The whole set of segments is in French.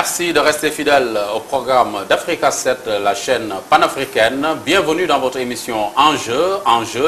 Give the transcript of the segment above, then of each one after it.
Merci de rester fidèle au programme d'Africa 7, la chaîne panafricaine. Bienvenue dans votre émission Enjeu,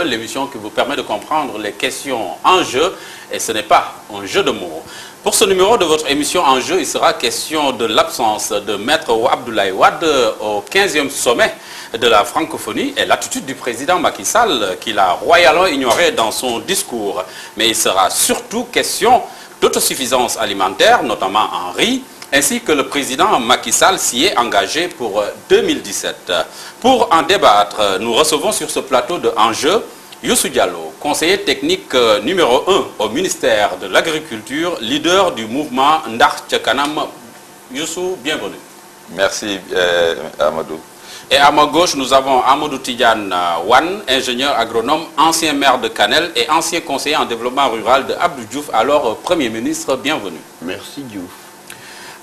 l'émission qui vous permet de comprendre les questions en jeu. Et ce n'est pas un jeu de mots. Pour ce numéro de votre émission Enjeu, il sera question de l'absence de Maître Abdoulaye Wade au 15e sommet de la francophonie et l'attitude du président Macky Sall qu'il a royalement ignoré dans son discours. Mais il sera surtout question d'autosuffisance alimentaire, notamment en riz, ainsi que le président Macky Sall s'y est engagé pour 2017. Pour en débattre, nous recevons sur ce plateau de Enjeu Youssou Diallo, conseiller technique numéro 1 au ministère de l'Agriculture, leader du mouvement Ndar Tchakanam. Youssou, bienvenue. Merci Amadou. Et à ma gauche, nous avons Amadou Tidiane Wan, ingénieur agronome, ancien maire de Kanel et ancien conseiller en développement rural de Abdou Diouf, alors Premier ministre. Bienvenue. Merci Diouf.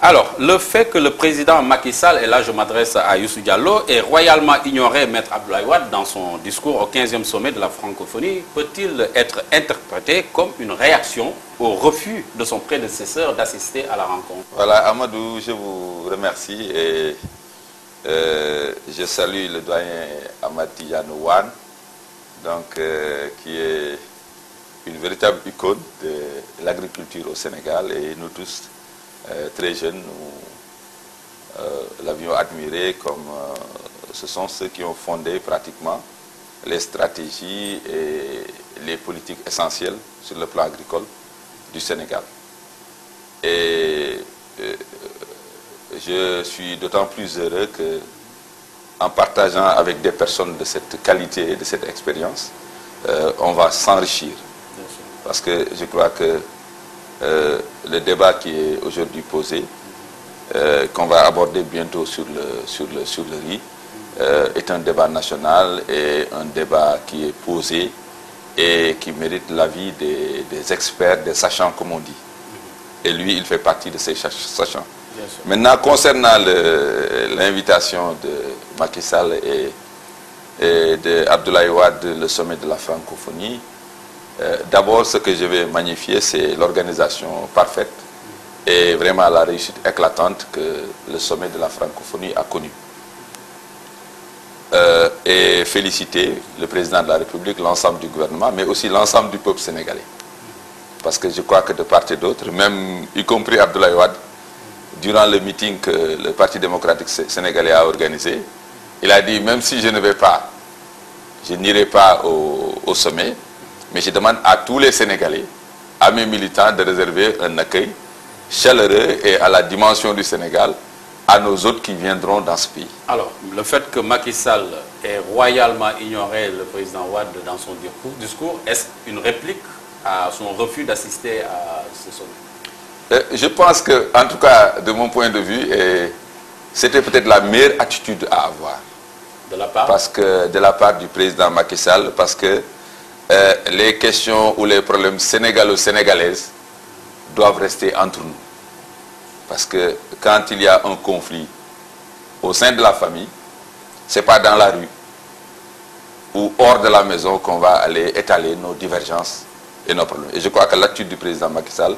Alors, le fait que le président Macky Sall, et là je m'adresse à Youssou Diallo, ait royalement ignoré Maître Abdoulaye Wade dans son discours au 15e sommet de la francophonie, peut-il être interprété comme une réaction au refus de son prédécesseur d'assister à la rencontre? Voilà, Amadou, je vous remercie et je salue le doyen Amati Yanouane, donc, qui est une véritable icône de l'agriculture au Sénégal, et nous tous, très jeunes, nous l'avions admiré comme ce sont ceux qui ont fondé pratiquement les stratégies et les politiques essentielles sur le plan agricole du Sénégal. Et je suis d'autant plus heureux que, en partageant avec des personnes de cette qualité et de cette expérience, on va s'enrichir. Parce que je crois que le débat qui est aujourd'hui posé, qu'on va aborder bientôt sur le riz, est un débat national et un débat qui est posé et qui mérite l'avis des experts, des sachants comme on dit. Et lui, il fait partie de ces sachants. Maintenant, concernant l'invitation de Macky Sall et de Abdoulaye Wade, le sommet de la francophonie, d'abord, ce que je vais magnifier, c'est l'organisation parfaite et vraiment la réussite éclatante que le sommet de la francophonie a connue. Et féliciter le président de la République, l'ensemble du gouvernement, mais aussi l'ensemble du peuple sénégalais. Parce que je crois que de part et d'autre, même y compris Abdoulaye Wade, durant le meeting que le Parti démocratique sénégalais a organisé, il a dit, même si je ne vais pas, je n'irai pas au sommet, mais je demande à tous les Sénégalais, à mes militants, de réserver un accueil chaleureux et à la dimension du Sénégal à nos hôtes qui viendront dans ce pays. Alors, le fait que Macky Sall ait royalement ignoré le président Wade dans son discours, est-ce une réplique à son refus d'assister à ce sommet? Je pense que, en tout cas, de mon point de vue, c'était peut-être la meilleure attitude à avoir. De la part? Parce que, de la part du président Macky Sall, parce que les questions ou les problèmes sénégalo-sénégalaises doivent rester entre nous. Parce que quand il y a un conflit au sein de la famille, ce n'est pas dans la rue ou hors de la maison qu'on va aller étaler nos divergences et nos problèmes. Et je crois que l'attitude du président Macky Sall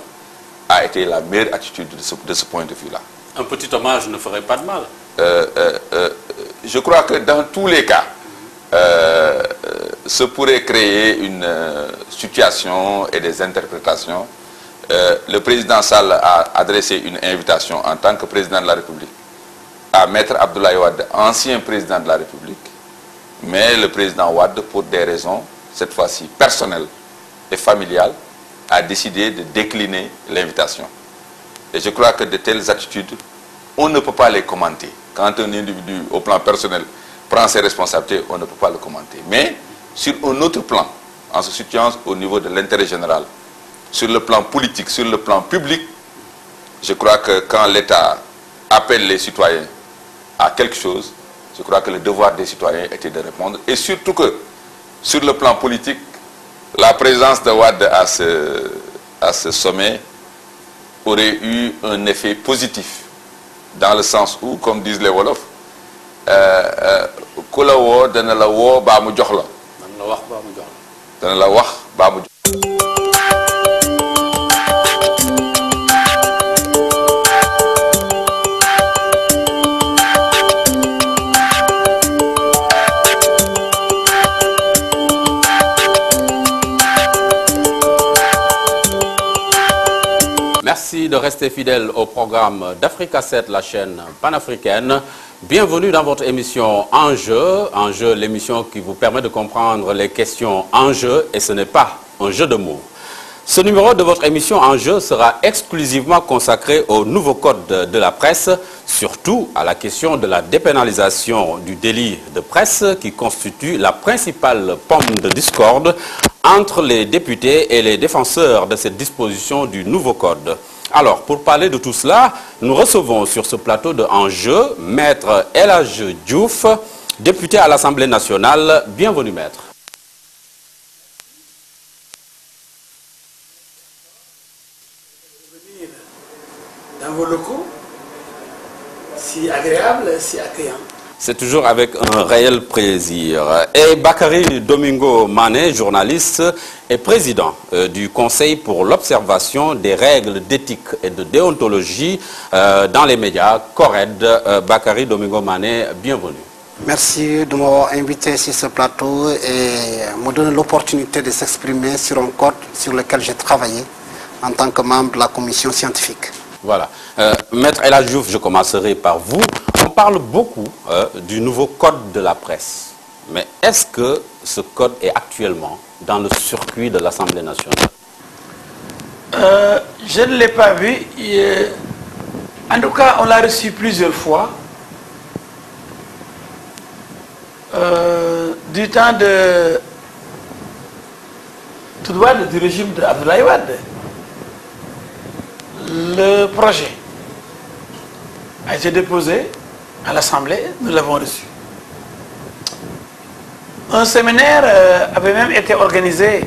a été la meilleure attitude de ce point de vue-là. Un petit hommage ne ferait pas de mal. Je crois que dans tous les cas, se pourrait créer une situation et des interprétations. Le président Sall a adressé une invitation en tant que président de la République à Maître Abdoulaye Wade, ancien président de la République, mais le président Wade, pour des raisons, cette fois-ci personnelles et familiales, a décidé de décliner l'invitation. Et je crois que de telles attitudes, on ne peut pas les commenter. Quand un individu, au plan personnel, prend ses responsabilités, on ne peut pas le commenter. Mais sur un autre plan, en se situant au niveau de l'intérêt général, sur le plan politique, sur le plan public, je crois que quand l'État appelle les citoyens à quelque chose, je crois que le devoir des citoyens était de répondre. Et surtout que, sur le plan politique, la présence de Wade à ce sommet aurait eu un effet positif, dans le sens où, comme disent les Wolofs, ku la woo dana la woo baa mu jox la. dana la wax baa mu jox la. dana la wax baa mu jox Merci de rester fidèle au programme d'Africa 7, la chaîne panafricaine. Bienvenue dans votre émission Enjeu. Enjeu, l'émission qui vous permet de comprendre les questions en jeu, et ce n'est pas un jeu de mots. Ce numéro de votre émission Enjeu sera exclusivement consacré au nouveau code de la presse, surtout à la question de la dépénalisation du délit de presse qui constitue la principale pomme de discorde entre les députés et les défenseurs de cette disposition du nouveau code. Alors, pour parler de tout cela, nous recevons sur ce plateau de Enjeu Maître El Hadji Diouf, député à l'Assemblée nationale. Bienvenue, Maître. Dans vos locaux, si agréable, si accueillant. C'est toujours avec un réel plaisir. Et Bakary Domingo Mané, journaliste et président du Conseil pour l'observation des règles d'éthique et de déontologie dans les médias, CORED. Bakary Domingo Mané, bienvenue. Merci de m'avoir invité sur ce plateau et me donner l'opportunité de s'exprimer sur un code sur lequel j'ai travaillé en tant que membre de la commission scientifique. Voilà. Maître El Hadji Diouf, je commencerai par vous. On parle beaucoup du nouveau code de la presse. Mais est-ce que ce code est actuellement dans le circuit de l'Assemblée nationale? Je ne l'ai pas vu. En tout cas, on l'a reçu plusieurs fois. Du temps de Toudouad, du régime d'Abdoulaye Wade. Le projet a été déposé à l'Assemblée, nous l'avons reçu. Un séminaire avait même été organisé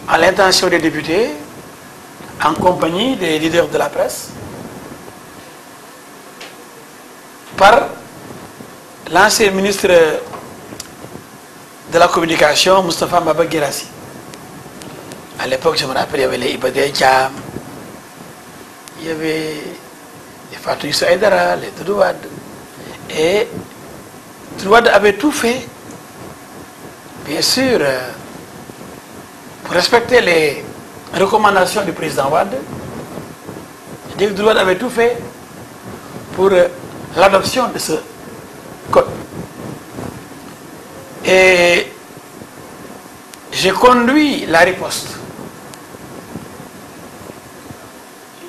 à l'intention des députés, en compagnie des leaders de la presse, par l'ancien ministre de la communication, Moustapha Mbaba Guirassy. À l'époque, je me rappelle, il y avait les Ibadé Djam, il y avait les Fatou Issa Aïdara, les Toudouad. Et Toudouad avait tout fait, bien sûr, pour respecter les recommandations du président Wade. Toudouad avait tout fait pour l'adoption de ce code. Et j'ai conduit la riposte.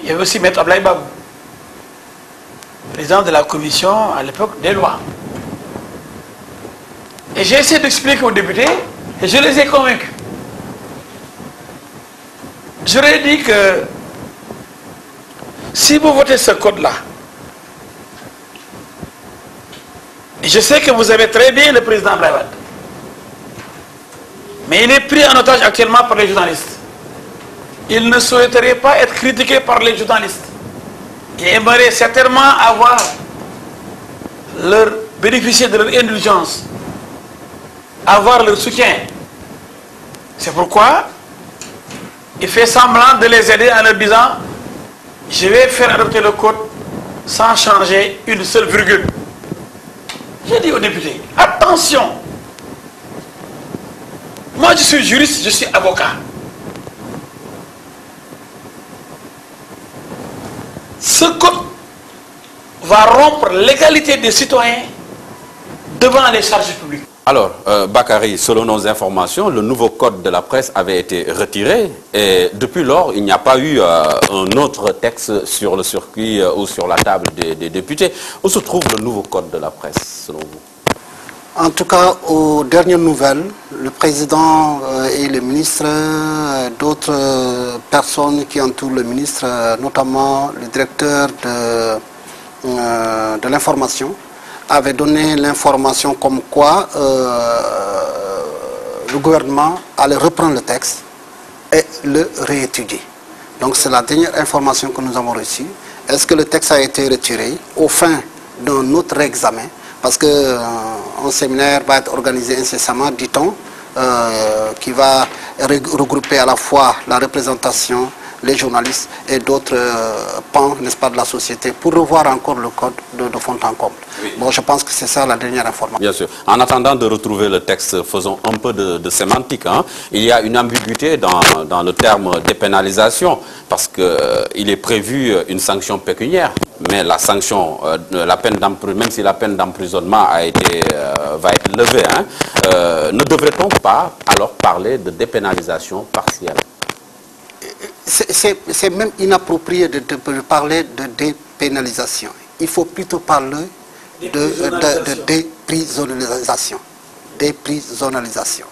Il y avait aussi Maître Ablaye Babou, président de la commission à l'époque des lois. Et j'ai essayé d'expliquer aux députés et je les ai convaincus. Je leur ai dit que si vous votez ce code-là, et je sais que vous avez très bien le président Ablaye Wade, mais il est pris en otage actuellement par les journalistes. Il ne souhaiterait pas être critiqué par les journalistes. Il aimerait certainement bénéficier de leur indulgence, avoir leur soutien. C'est pourquoi il fait semblant de les aider en leur disant « Je vais faire adopter le code sans changer une seule virgule ». J'ai dit aux députés, attention, moi je suis juriste, je suis avocat. Ce code va rompre l'égalité des citoyens devant les charges publiques. Alors, Bakary, selon nos informations, le nouveau code de la presse avait été retiré et depuis lors, il n'y a pas eu un autre texte sur le circuit ou sur la table des députés. Où se trouve le nouveau code de la presse, selon vous? En tout cas, aux dernières nouvelles, le président et le ministre, d'autres personnes qui entourent le ministre, notamment le directeur de l'information, avait donné l'information comme quoi le gouvernement allait reprendre le texte et le réétudier. Donc c'est la dernière information que nous avons reçue. Est-ce que le texte a été retiré au fin d'un autre examen? Parce qu'un séminaire va être organisé incessamment, dit-on, qui va regrouper à la fois la représentation les journalistes et d'autres pans, n'est-ce pas, de la société, pour revoir encore le code de fond en comble. Oui. Bon, je pense que c'est ça la dernière information. Bien sûr. En attendant de retrouver le texte, faisons un peu de sémantique. Hein. Il y a une ambiguïté dans le terme dépénalisation, parce qu'il est prévu une sanction pécuniaire, mais la sanction, la peine même si la peine d'emprisonnement va être levée, hein, ne devrait-on pas alors parler de dépénalisation partielle? C'est même inapproprié de parler de dépénalisation. Il faut plutôt parler de déprisonnalisation. Déprisonnalisation.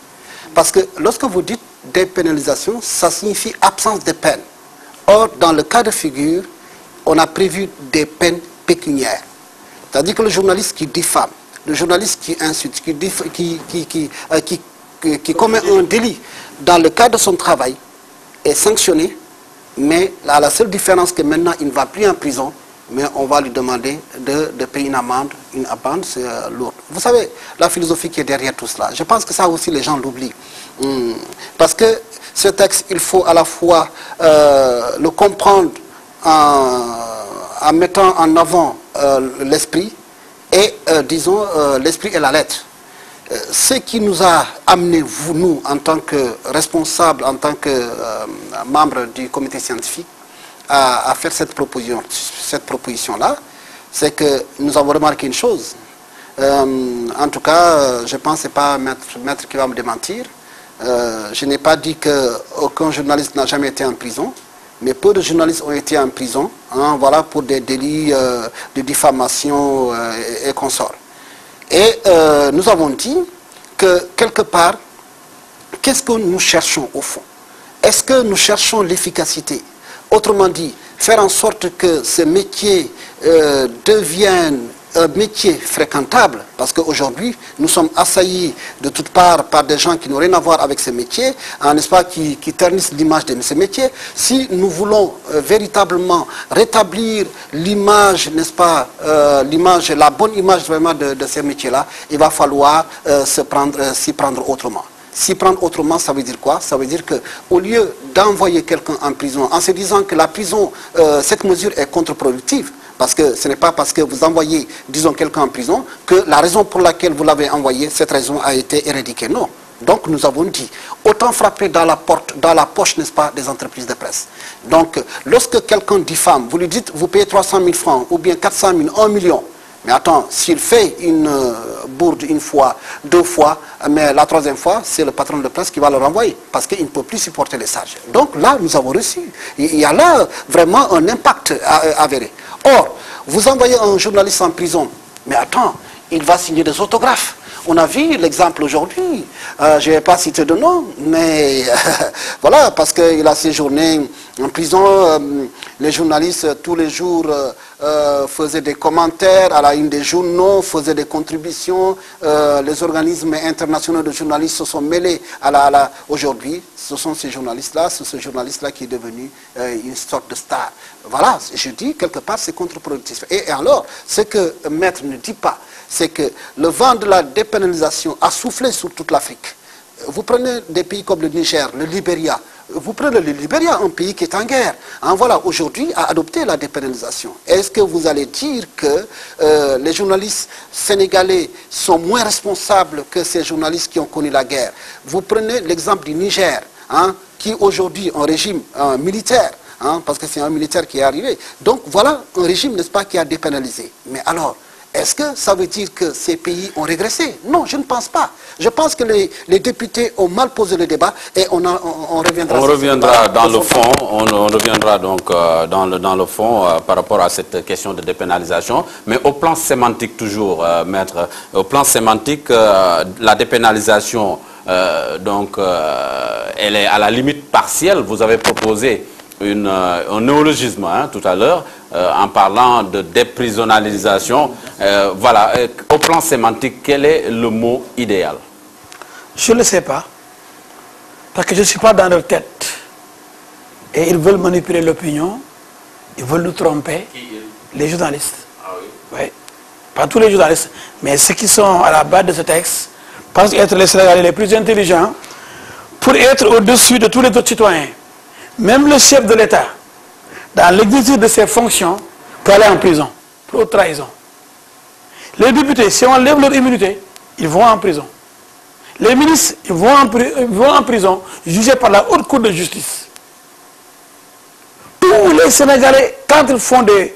Parce que lorsque vous dites dépénalisation, ça signifie absence de peine. Or, dans le cas de figure, on a prévu des peines pécuniaires. C'est-à-dire que le journaliste qui diffame, le journaliste qui insulte, qui commet un délit dans le cadre de son travail est sanctionné, mais à la seule différence que maintenant il ne va plus en prison, mais on va lui demander de payer une amende c'est lourde. Vous savez, la philosophie qui est derrière tout cela, je pense que ça aussi les gens l'oublient. Parce que ce texte, il faut à la fois le comprendre en mettant en avant l'esprit et, disons, l'esprit et la lettre. Ce qui nous a amené, nous, en tant que responsables, en tant que membres du comité scientifique, à faire cette proposition-là, c'est que nous avons remarqué une chose. En tout cas, je pense que ce n'est pas Maître qui va me démentir. Je n'ai pas dit qu'aucun journaliste n'a jamais été en prison, mais peu de journalistes ont été en prison, hein, voilà, pour des délits de diffamation et consorts. Et nous avons dit que, quelque part, qu'est-ce que nous cherchons au fond? Est-ce que nous cherchons l'efficacité? Autrement dit, faire en sorte que ce métier devienne un métier fréquentable, parce qu'aujourd'hui, nous sommes assaillis de toutes parts par des gens qui n'ont rien à voir avec ce métier, n'est-ce pas, qui ternissent l'image de ce métier. Si nous voulons véritablement rétablir l'image, n'est-ce pas, la bonne image vraiment de ces métiers-là, il va falloir s'y prendre autrement. S'y prendre autrement, ça veut dire quoi? Ça veut dire qu'au lieu d'envoyer quelqu'un en prison, en se disant que la prison, cette mesure est contre-productive, parce que ce n'est pas parce que vous envoyez, disons, quelqu'un en prison, que la raison pour laquelle vous l'avez envoyé, cette raison a été éradiquée. Non. Donc nous avons dit, autant frapper dans la poche, n'est-ce pas, des entreprises de presse. Donc, lorsque quelqu'un diffame, vous lui dites, vous payez 300 000 francs, ou bien 400 000, 1 million. Mais attends, s'il fait une bourde une fois, 2 fois, mais la 3e fois, c'est le patron de presse qui va le renvoyer, parce qu'il ne peut plus supporter les charges. Donc là, nous avons reçu. Il y a là vraiment un impact avéré. Or, vous envoyez un journaliste en prison, mais attends, il va signer des autographes. On a vu l'exemple aujourd'hui, je ne vais pas citer de nom, mais voilà, parce qu'il a séjourné en prison, les journalistes tous les jours faisaient des commentaires à la une des journaux, faisaient des contributions, les organismes internationaux de journalistes se sont mêlés aujourd'hui, ce sont ces journalistes-là, c'est ce journaliste-là qui est devenu une sorte de star. Voilà, je dis quelque part c'est contre-productif. Et alors, ce que Maître ne dit pas, c'est que le vent de la dépénalisation a soufflé sur toute l'Afrique. Vous prenez des pays comme le Niger, le Libéria. Vous prenez le Libéria, un pays qui est en guerre. Hein, voilà, aujourd'hui, a adopté la dépénalisation. Est-ce que vous allez dire que les journalistes sénégalais sont moins responsables que ces journalistes qui ont connu la guerre? Vous prenez l'exemple du Niger, hein, qui aujourd'hui est un régime militaire, hein, parce que c'est un militaire qui est arrivé. Donc voilà un régime, n'est-ce pas, qui a dépénalisé. Mais alors, est-ce que ça veut dire que ces pays ont régressé? Non, je ne pense pas. Je pense que les députés ont mal posé le débat et on reviendra. On reviendra dans le fond. On reviendra donc dans le fond par rapport à cette question de dépénalisation. Mais au plan sémantique toujours, Maître, au plan sémantique, la dépénalisation, elle est à la limite partielle. Vous avez proposé un néologisme tout à l'heure en parlant de déprisonnalisation. Voilà, au plan sémantique, quel est le mot idéal? Je ne le sais pas, parce que je ne suis pas dans leur tête. Et ils veulent manipuler l'opinion, ils veulent nous tromper, les journalistes. Ah oui? Oui, pas tous les journalistes, mais ceux qui sont à la base de ce texte pensent être les Sénégalais les plus intelligents pour être au-dessus de tous les autres citoyens. Même le chef de l'État, dans l'exercice de ses fonctions, peut aller en prison pour trahison. Les députés, si on lève leur immunité, ils vont en prison. Les ministres, ils vont en prison, jugés par la haute cour de justice. Tous les Sénégalais, quand ils font des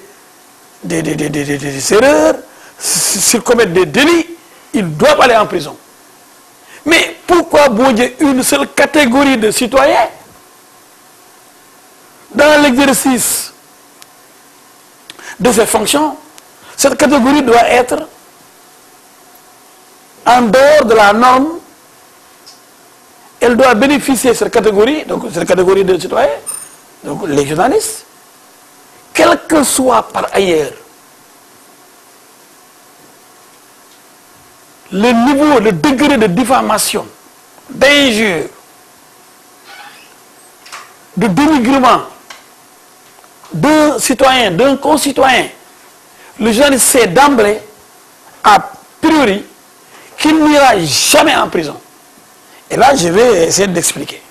erreurs, s'ils commettent des délits, ils doivent aller en prison. Mais pourquoi bouger une seule catégorie de citoyens dans l'exercice de ces fonctions? Cette catégorie doit être en dehors de la norme. Elle doit bénéficier de cette catégorie, donc cette catégorie de citoyens, donc les journalistes, quel que soit par ailleurs le niveau, le degré de diffamation, d'injure, de dénigrement d'un citoyen, d'un concitoyen. Le journaliste sait d'emblée, a priori, qu'il n'ira jamais en prison. Et là, je vais essayer d'expliquer.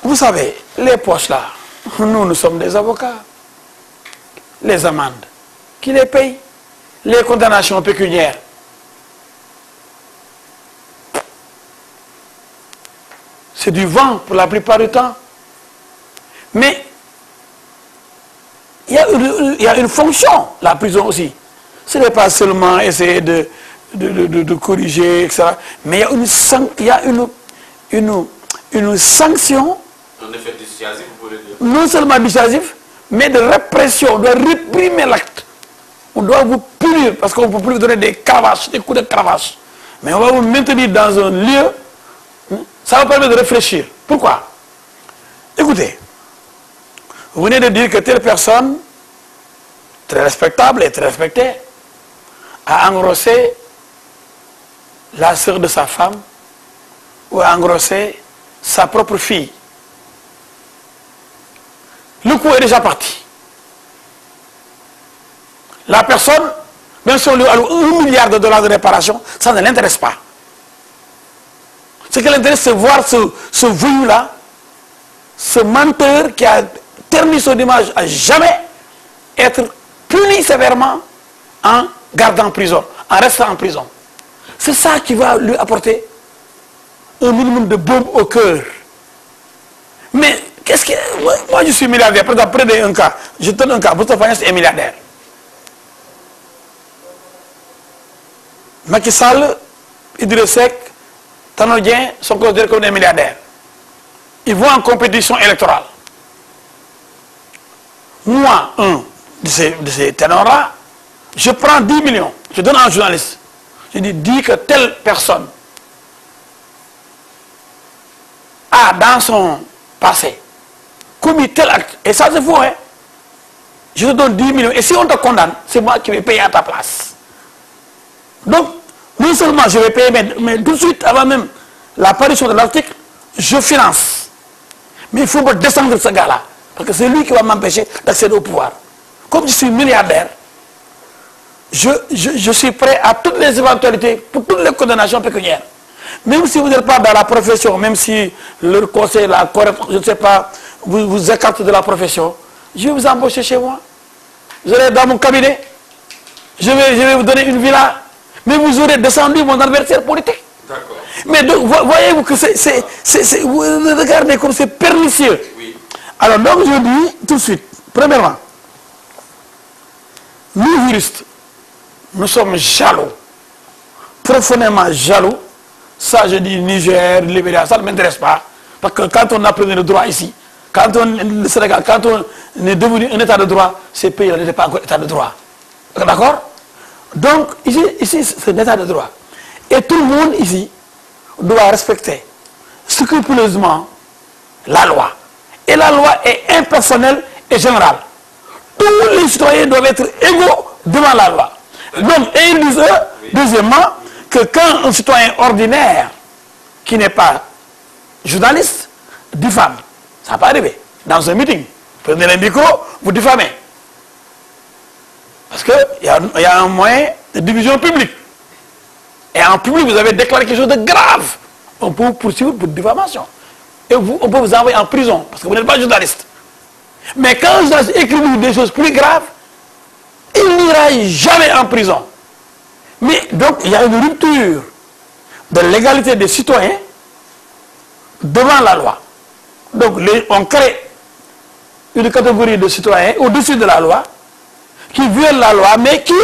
Vous savez, les poches là, nous sommes des avocats. Les amendes, qui les payent? Les condamnations pécuniaires. C'est du vent pour la plupart du temps. Mais il y a une fonction, la prison aussi. Ce n'est pas seulement essayer de corriger, etc. Mais il y a une sanction. Un effet dissuasif, vous pouvez dire. Non seulement dissuasif, mais de répression. On doit réprimer l'acte. On doit vous punir parce qu'on ne peut plus vous donner des cravaches, des coups de cravache. Mais on va vous maintenir dans un lieu. Ça va permettre de réfléchir. Pourquoi? Écoutez, vous venez de dire que telle personne, très respectable et très respectée, a engrossé la sœur de sa femme ou a engrossé sa propre fille. Le coup est déjà parti. La personne, même si on lui alloue $1 milliard de réparation, ça ne l'intéresse pas. Ce qui l'intéresse, c'est voir ce voyou-là, ce menteur qui a terni son image à jamais, être puni sévèrement en gardant en prison, en restant en prison. C'est ça qui va lui apporter un minimum de baume au cœur. Mais qu'est-ce que... Moi, je suis milliardaire. Par exemple, prenez un cas. Je donne un cas. Moustapha Niasse est milliardaire. Macky Sall, Idriss Seck, Tanor Dieng sont considérés comme des milliardaires. Ils vont en compétition électorale. Moi, un de ces ténors-là, je prends 10 millions. Je donne à un journaliste. Je dis que telle personne a dans son passé commis tel acte. Et ça, c'est faux, hein. Je te donne 10 millions. Et si on te condamne, c'est moi qui vais payer à ta place. Donc, non seulement je vais payer, mais tout de suite, avant même l'apparition de l'article, je finance. Mais il faut me descendre ce gars-là. Parce que c'est lui qui va m'empêcher d'accéder au pouvoir. Comme je suis milliardaire, je suis prêt à toutes les éventualités, pour toutes les condamnations pécuniaires. Même si vous n'êtes pas dans la profession, même si le conseil, la corruption, je ne sais pas, vous écartez de la profession, je vais vous embaucher chez moi. Vous allez dans mon cabinet. Je vais vous donner une villa. Mais vous aurez descendu mon adversaire politique. D'accord. Mais donc, voyez-vous que vous regardez comme c'est pernicieux. Oui. Alors donc je dis tout de suite, premièrement, nous juristes, nous sommes jaloux, profondément jaloux. Ça je dis Niger, Libéria, ça ne m'intéresse pas. Parce que quand on a pris le droit ici, quand le Sénégal, quand on est devenu un état de droit, ces pays-là n'étaient pas encore état de droit. D'accord? Donc ici c'est un état de droit. Et tout le monde ici doit respecter scrupuleusement la loi. Et la loi est impersonnelle et générale. Tous les citoyens doivent être égaux devant la loi. Donc, et ils disent, deuxièmement, que quand un citoyen ordinaire, qui n'est pas journaliste, diffame, ça peut arriver, dans un meeting, prenez le micro, vous diffamez. Parce qu'il y a un moyen de division publique. Et en public, vous avez déclaré quelque chose de grave. On peut vous poursuivre pour diffamation. et on peut vous envoyer en prison, parce que vous n'êtes pas journaliste. Mais quand un journaliste écrit des choses plus graves, il n'ira jamais en prison. Mais donc, il y a une rupture de l'égalité des citoyens devant la loi. Donc, on crée une catégorie de citoyens au-dessus de la loi, qui violent la loi, mais qui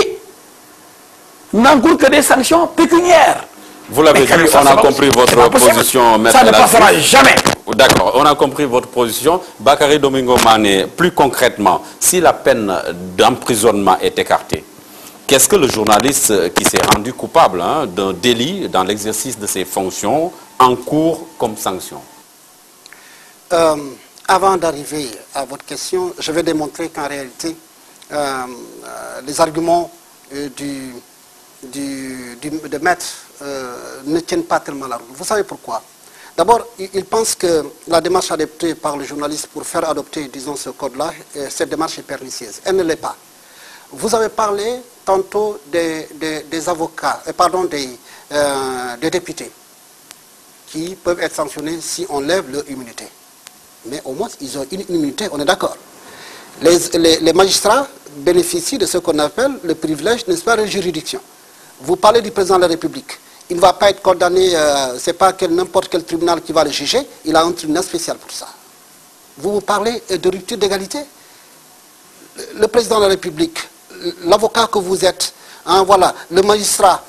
n'encourent que des sanctions pécuniaires. Vous l'avez dit, on a compris votre position. Ça ne passera jamais. D'accord, on a compris votre position. Bakary Domingo Mané, plus concrètement, si la peine d'emprisonnement est écartée, qu'est-ce que le journaliste qui s'est rendu coupable d'un délit dans l'exercice de ses fonctions encourt comme sanction? Avant d'arriver à votre question, je vais démontrer qu'en réalité, les arguments de maître ne tiennent pas tellement la route. Vous savez pourquoi? D'abord, il pense que la démarche adoptée par le journaliste pour faire adopter, disons, ce code-là, cette démarche est pernicieuse. Elle ne l'est pas. Vous avez parlé tantôt des avocats, des députés qui peuvent être sanctionnés si on lève leur immunité. Mais au moins, ils ont une immunité, on est d'accord. Les magistrats bénéficient de ce qu'on appelle le privilège, n'est-ce pas, de juridiction. Vous parlez du président de la République. Il ne va pas être condamné, ce n'est pas n'importe quel tribunal qui va le juger, il a un tribunal spécial pour ça. Vous parlez de rupture d'égalité. Le président de la République, l'avocat que vous êtes, voilà, le magistrat,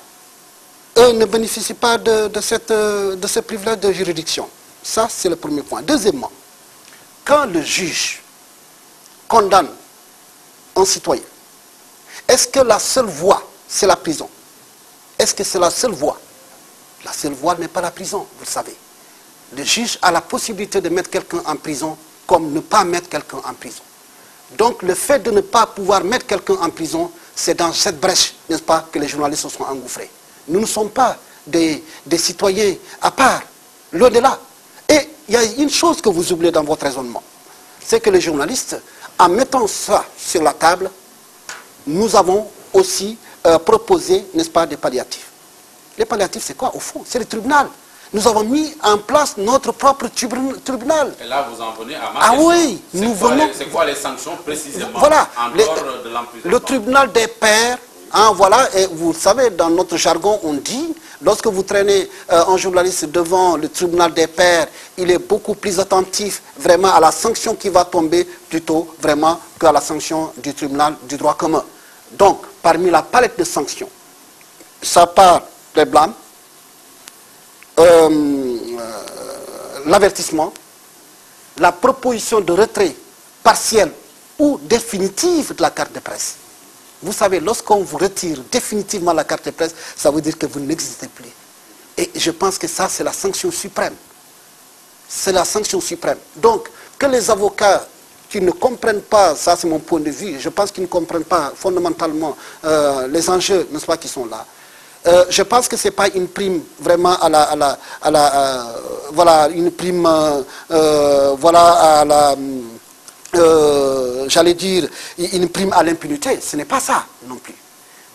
eux ne bénéficient pas de ce privilège de juridiction. Ça, c'est le premier point. Deuxièmement, quand le juge condamne un citoyen, est-ce que la seule voie, c'est la prison? Est-ce que c'est la seule voie? La seule voie n'est pas la prison, vous le savez. Le juge a la possibilité de mettre quelqu'un en prison comme ne pas mettre quelqu'un en prison. Donc le fait de ne pas pouvoir mettre quelqu'un en prison, c'est dans cette brèche, n'est-ce pas, que les journalistes se sont engouffrés. Nous ne sommes pas des citoyens à part, loin de là. Et il y a une chose que vous oubliez dans votre raisonnement, c'est que les journalistes, en mettant ça sur la table, nous avons aussi proposé, n'est-ce pas, des palliatifs. Les palliatifs, c'est quoi au fond? C'est le tribunal. Nous avons mis en place notre propre tribunal. Et là, vous en venez à ma question. question. Oui, nous venons... C'est quoi les sanctions précisément voilà, en dehors de l'emprisonnement? Le tribunal des pairs, voilà, et vous savez, dans notre jargon, on dit, lorsque vous traînez un journaliste devant le tribunal des pairs, il est beaucoup plus attentif vraiment à la sanction qui va tomber, plutôt vraiment qu'à la sanction du tribunal du droit commun. Donc, parmi la palette de sanctions, ça part des blâmes, l'avertissement, la proposition de retrait partiel ou définitif de la carte de presse. Vous savez, lorsqu'on vous retire définitivement la carte de presse, ça veut dire que vous n'existez plus. Et je pense que ça, c'est la sanction suprême. C'est la sanction suprême. Donc, que les avocats qui ne comprennent pas, ça c'est mon point de vue, je pense qu'ils ne comprennent pas fondamentalement les enjeux, n'est-ce pas, qui sont là. Je pense que ce n'est pas une prime vraiment voilà, une prime, voilà, à la... j'allais dire, une prime à l'impunité. Ce n'est pas ça non plus.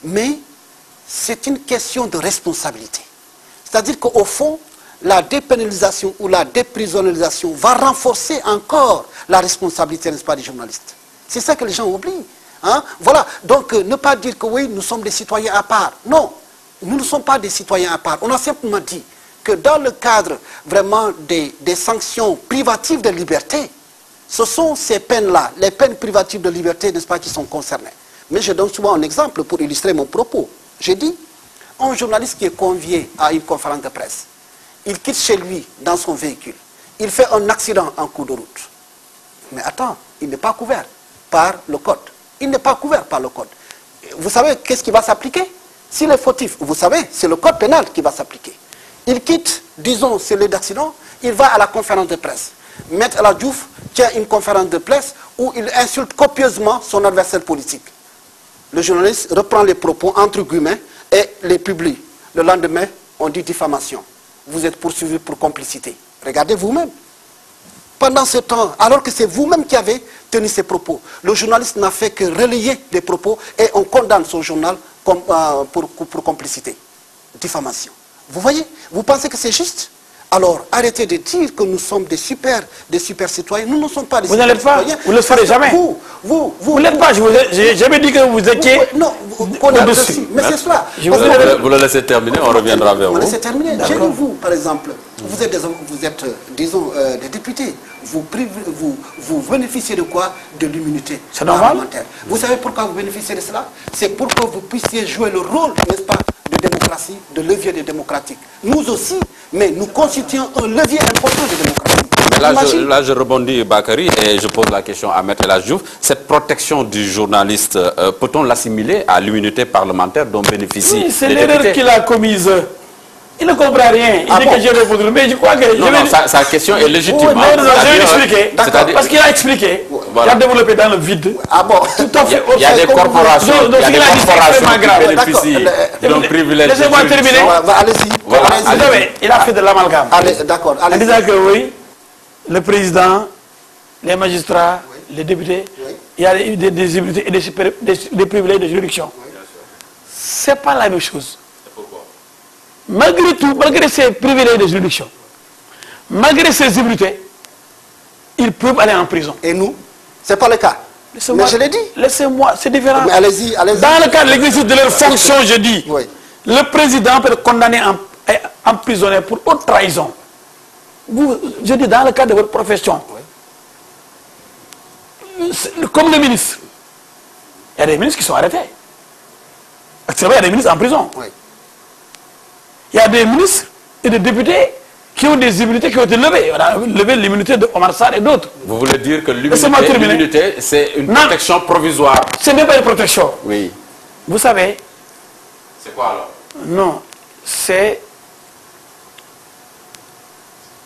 Mais c'est une question de responsabilité. C'est-à-dire qu'au fond, la dépénalisation ou la déprisonnalisation va renforcer encore la responsabilité, n'est-ce pas, des journalistes. C'est ça que les gens oublient. Voilà. Donc, ne pas dire que oui, nous sommes des citoyens à part. Non, nous ne sommes pas des citoyens à part. On a simplement dit que dans le cadre vraiment des sanctions privatives de liberté, ce sont ces peines-là, les peines privatives de liberté, n'est-ce pas, qui sont concernées. Mais je donne souvent un exemple pour illustrer mon propos. J'ai dit, un journaliste qui est convié à une conférence de presse, il quitte chez lui dans son véhicule, il fait un accident en cours de route. Mais attends, il n'est pas couvert par le code. Il n'est pas couvert par le code. Vous savez qu'est-ce qui va s'appliquer? S'il est fautif, vous savez, c'est le code pénal qui va s'appliquer. Il quitte, disons, c'est le d'accident, il va à la conférence de presse. Maître El Hadji Diouf tient une conférence de presse où il insulte copieusement son adversaire politique. Le journaliste reprend les propos entre guillemets et les publie. Le lendemain, on dit diffamation. Vous êtes poursuivi pour complicité. Regardez vous-même. Pendant ce temps, alors que c'est vous-même qui avez tenu ces propos, le journaliste n'a fait que relayer les propos et on condamne son journal pour complicité, diffamation. Vous voyez? Vous pensez que c'est juste? Alors, arrêtez de dire que nous sommes des super citoyens. Nous ne sommes pas des Vous super n'allez pas, citoyens. vous ne le ferez jamais. Vous n'êtes pas, j'ai jamais dit que vous étiez... Non, mais c'est cela. Vous le laissez terminer, on reviendra vers vous. Vous laissez terminer. Chez vous, par exemple, vous êtes, disons, des députés. Vous bénéficiez de quoi? De l'immunité parlementaire. Vous savez pourquoi vous bénéficiez de cela? C'est pour que vous puissiez jouer le rôle, n'est-ce pas, de démocratie, de levier de démocratique. Nous aussi, mais nous constituons un levier important de démocratie. Mais là, je rebondis, Bakary, et je pose la question à Maître El Hadji Diouf. Cette protection du journaliste, peut-on l'assimiler à l'immunité parlementaire dont bénéficient les députés? C'est l'erreur qu'il a commise. Il ne comprend rien. Il dit que j'ai répondu. Mais je crois que... Non, sa question est légitime. Non, je vais l'expliquer. Parce qu'il a expliqué. Il a développé dans le vide. Ah bon? Tout à fait. Il y a des corporations, qui bénéficient d'un privilège. Laissez-moi terminer. Allez-y. Il a fait de l'amalgame. D'accord. En disant que oui, le président, les magistrats, les députés, il y a des immunités et des privilèges de juridiction. Ce n'est pas la même chose. Malgré tout, malgré ces privilèges de juridiction, malgré ces immunités, ils peuvent aller en prison. Et nous, ce n'est pas le cas. Mais je l'ai dit. Laissez-moi, c'est différent. Mais allez-y, allez-y. Dans le cas de l'exercice de leur fonction, je dis, le président peut être condamné et emprisonné pour haute trahison. Vous, je dis dans le cas de votre profession, comme le ministre, il y a des ministres qui sont arrêtés. Actuellement, il y a des ministres en prison. Il y a des ministres et des députés qui ont des immunités qui ont été levées. On a levé l'immunité de Omar Sarr et d'autres. Vous voulez dire que l'immunité, c'est une protection provisoire? Ce n'est pas une protection. Oui. Vous savez... C'est quoi alors? Non, c'est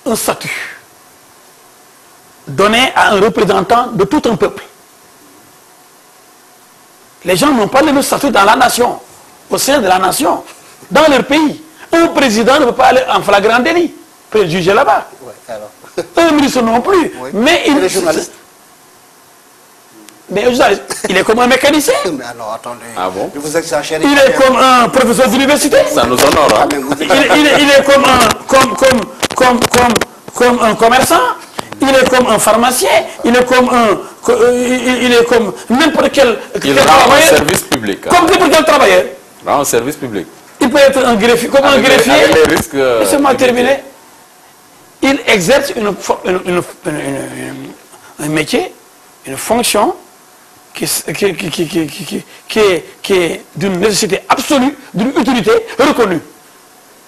un statut donné à un représentant de tout un peuple. Les gens n'ont pas le même statut dans la nation, au sein de la nation, dans leur pays. Un président ne peut pas aller en flagrant délit, peut être jugé là-bas. Un ministre non plus. Mais il est journaliste. Mais un journaliste, il est comme un mécanicien. Mais alors, attendez. Ah bon? Vous exagérez. Il est comme un professeur d'université. Ça nous honore. Hein? Il est comme un commerçant. Il est comme un pharmacien. Il est comme n'importe quel rend un service public. Comme n'importe quel travailleur. Rend un service public. Il peut être un greffier, comme un greffier. Laissez-moi terminer. Il exerce un métier, une fonction qui est d'une nécessité absolue, d'une utilité reconnue.